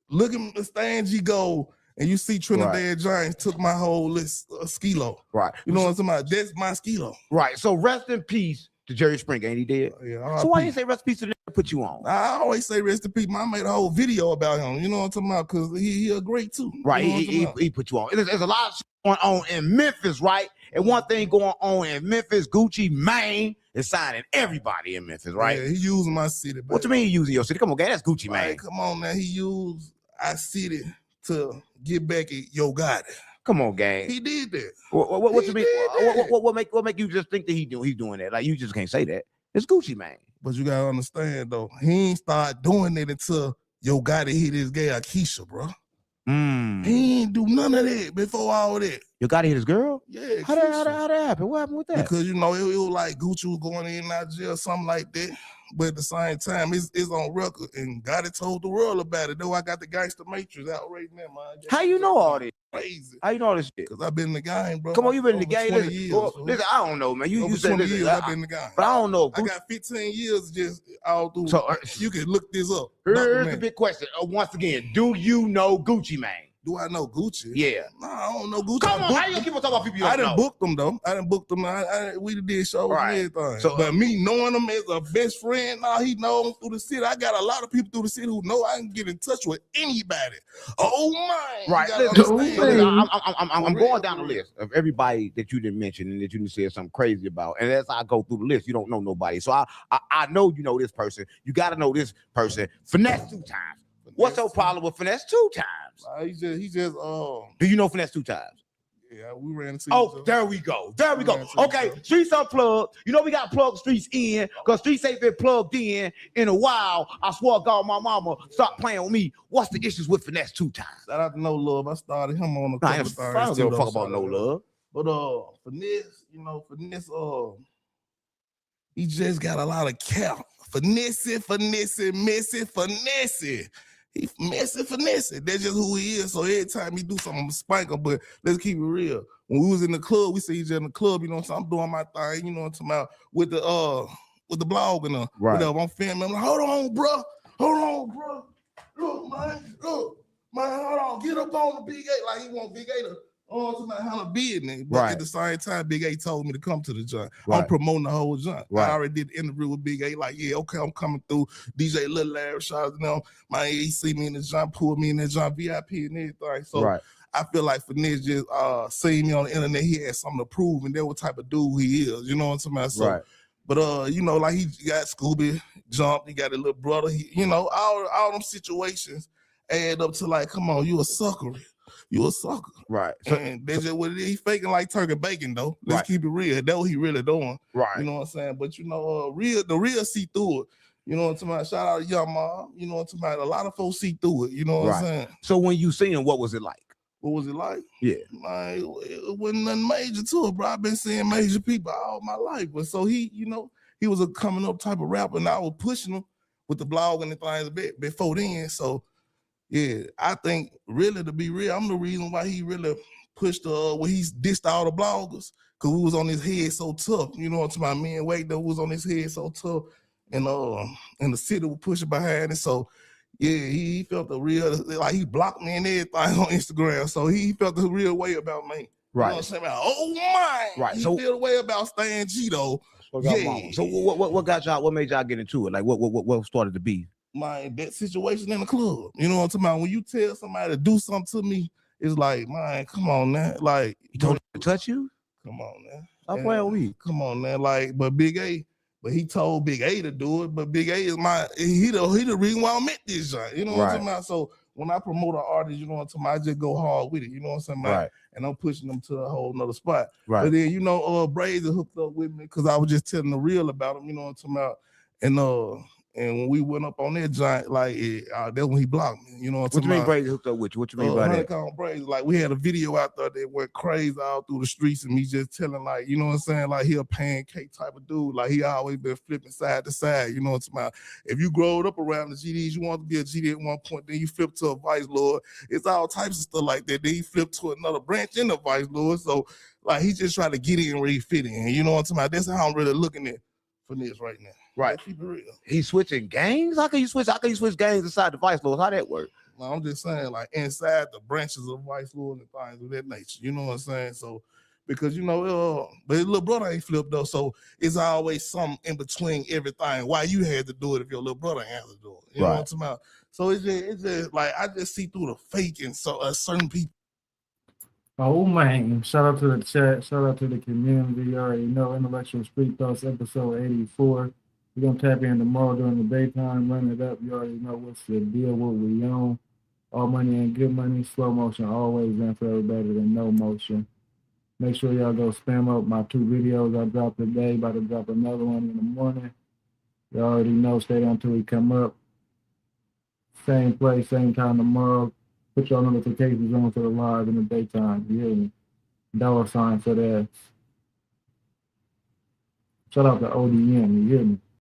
Look at Stan G go, and you see Trinidad Giants took my whole list of skilo. Right. You know what I'm talking about? That's my skilo. Right. So rest in peace to Jerry Springer. Ain't he dead? Yeah. So why you say rest in peace to the nigga put you on? I always say rest in peace. I made a whole video about him. You know what I'm talking about? Because he a great too. Right. You know He put you on. There's a lot of shit going on in Memphis, right? And one thing going on in Memphis, Gucci Mane is signing everybody in Memphis, right? Yeah, he using my city. Baby. What you mean he using your city? Come on, gang, that's Gucci Mane. Right, come on, man. He used our city to get back at Yo Gotti. Come on, gang. He did that. What you mean? What make you just think that he's doing that? Like, you just can't say that. It's Gucci Mane. But you gotta understand though, he ain't start doing it until Yo Gotti hit his girl Keisha, bro. He ain't do none of that before all that. Yo Gotti hit his girl? Yeah. How that happen? What happened with that? Because you know it was like Gucci was going in and out of jail, something like that. But at the same time, it's on record, and Gotti told the world about it. Though I got the Gangster Matrix out right now, man. How you know all this? Crazy. How you know all this shit? Because I've been in the game, bro. Come on, you been in the game. 20 Listen, years, listen, I don't know, man. You said 20 listen, years I've been in the game. But I don't know. I got 15 years just all through. So you can look this up. Here's the big question. Once again, do you know Gucci Mane? Do I know Gucci? Yeah. No, I don't know Gucci. Come on, how you keep on talking about people you don't I done know? booked them though. I done booked them. We did shows and everything. So, but me knowing him as a best friend, now he knows him through the city. I got a lot of people through the city who know I can get in touch with anybody. Oh my! Right. Listen, I'm going down the list of everybody that you didn't mention and that you didn't say something crazy about. And as I go through the list, you don't know nobody. So I know you know this person. You got to know this person. Finesse 2 times. What's your problem with Finesse 2 times? He just Do you know Finesse 2 times? Yeah, we ran into. Oh, there we go. There we go. Okay, Streets Unplugged. You know we got to plug Streets in because Streets ain't been plugged in a while. I swear to God, my mama, stop playing with me. What's the issues with Finesse 2 times? Shout out to No Love. I started him on a couple of things. I don't give a fuck about No Love. But Finesse, you know, Finesse, he just got a lot of cap. Finesse. He finesse. That's just who he is. So every time he do something, I'm spank him. But let's keep it real. When we was in the club, we see each other in the club, you know what I'm saying? I'm doing my thing, you know what I'm talking about, with the blog and whatever. I'm filming. I'm like, hold on, bro. Look, man, hold on. Get up on the Big A. Like he want Big A to handle business. But at the same time, Big A told me to come to the joint. I'm promoting the whole joint. I already did the interview with Big A. Like, yeah, okay, I'm coming through. DJ Lil Larry, shout out to them. Man, he see me in the joint, pulled me in the joint, VIP and everything. So I feel like Finesse just seen me on the internet. He had something to prove, and that what type of dude he is. You know what I'm talking about? So, but you know, like he got Scooby Jump, he got a little brother. You know, all them situations add up to like, come on, you a sucker. You a sucker. Right. And that's just what it is. He faking like turkey bacon, though. Let's keep it real. That's what he really doing. Right. You know what I'm saying? But you know, the real see through it. You know what I'm talking about? Shout out to Young Mom. You know what I'm talking about? A lot of folks see through it. You know what I'm saying? So when you see him, what was it like? What was it like? Yeah. Man, it wasn't nothing major to it, bro. I've been seeing major people all my life. But so he, you know, he was a coming up type of rapper, and I was pushing him with the blog and the things a bit before then. So yeah, I think really, to be real, I'm the reason why he really pushed when he dissed all the bloggers, because we was on his head so tough. You know what I'm talking about? Me and Wade that was on his head so tough, and the city was pushing behind it. So yeah, he felt the real, like he blocked me and everything on Instagram. So he felt the real way about me. Right. You know what I'm saying? Oh my. Right. He feel the way about Stan G though. Yeah. So what got y'all? What made y'all get into it? Like what started to be? Man, that situation in the club. You know what I'm talking about? When you tell somebody to do something to me, it's like, man, come on now. Like, he told him to touch you? Come on now. Stop playing with me. Come on now. Like, but Big A, but he told Big A to do it. But Big A is he the reason why I'm at this joint. You know what I'm talking about? So when I promote an artist, you know what I'm talking about, I just go hard with it, you know what I'm saying? Right. And I'm pushing them to a whole nother spot. Right. But then, you know, Braids hooked up with me because I was just telling the real about him, you know what I'm talking about? And when we went up on that giant, like that's when he blocked me. You know what I'm What you talking mean about? Braids hooked up with you? What you mean by that? Honeycomb Braids. Like we had a video out there that went crazy all through the streets, and me just telling, like, you know what I'm saying? Like he a pancake type of dude. Like he always been flipping side to side. You know what I'm talking about? If you growed up around the GDs, you want to be a GD at one point, then you flip to a Vice Lord. It's all types of stuff like that. Then he flipped to another branch in the Vice Lord. So like he just trying to get in where he fit in. You know what I'm talking about? That's how I'm really looking at for this right now. Right. Keep it real. He's switching gangs? How can you switch gangs inside the Vice Lords? How that work? No, I'm just saying, like inside the branches of Vice Lord and things of that nature. You know what I'm saying? So because you know, but his little brother ain't flipped though, so it's always something in between everything. Why you had to do it if your little brother had to do it? You know what I'm talking about? So it's just like I just see through the fake in certain people. Oh man, shout out to the chat, shout out to the community. You already know Intellectual Street Thoughts episode 84. We're gonna tap in tomorrow during the daytime, run it up. You already know what's the deal, what we on. All money ain't good money, slow motion always info better than no motion. Make sure y'all go spam up my 2 videos I dropped today, about to drop another one in the morning. You already know, stay down till we come up. Same place, same time tomorrow. Put your notifications on for the live in the daytime. You hear me? $sign for that. Shout out to ODM. You hear me?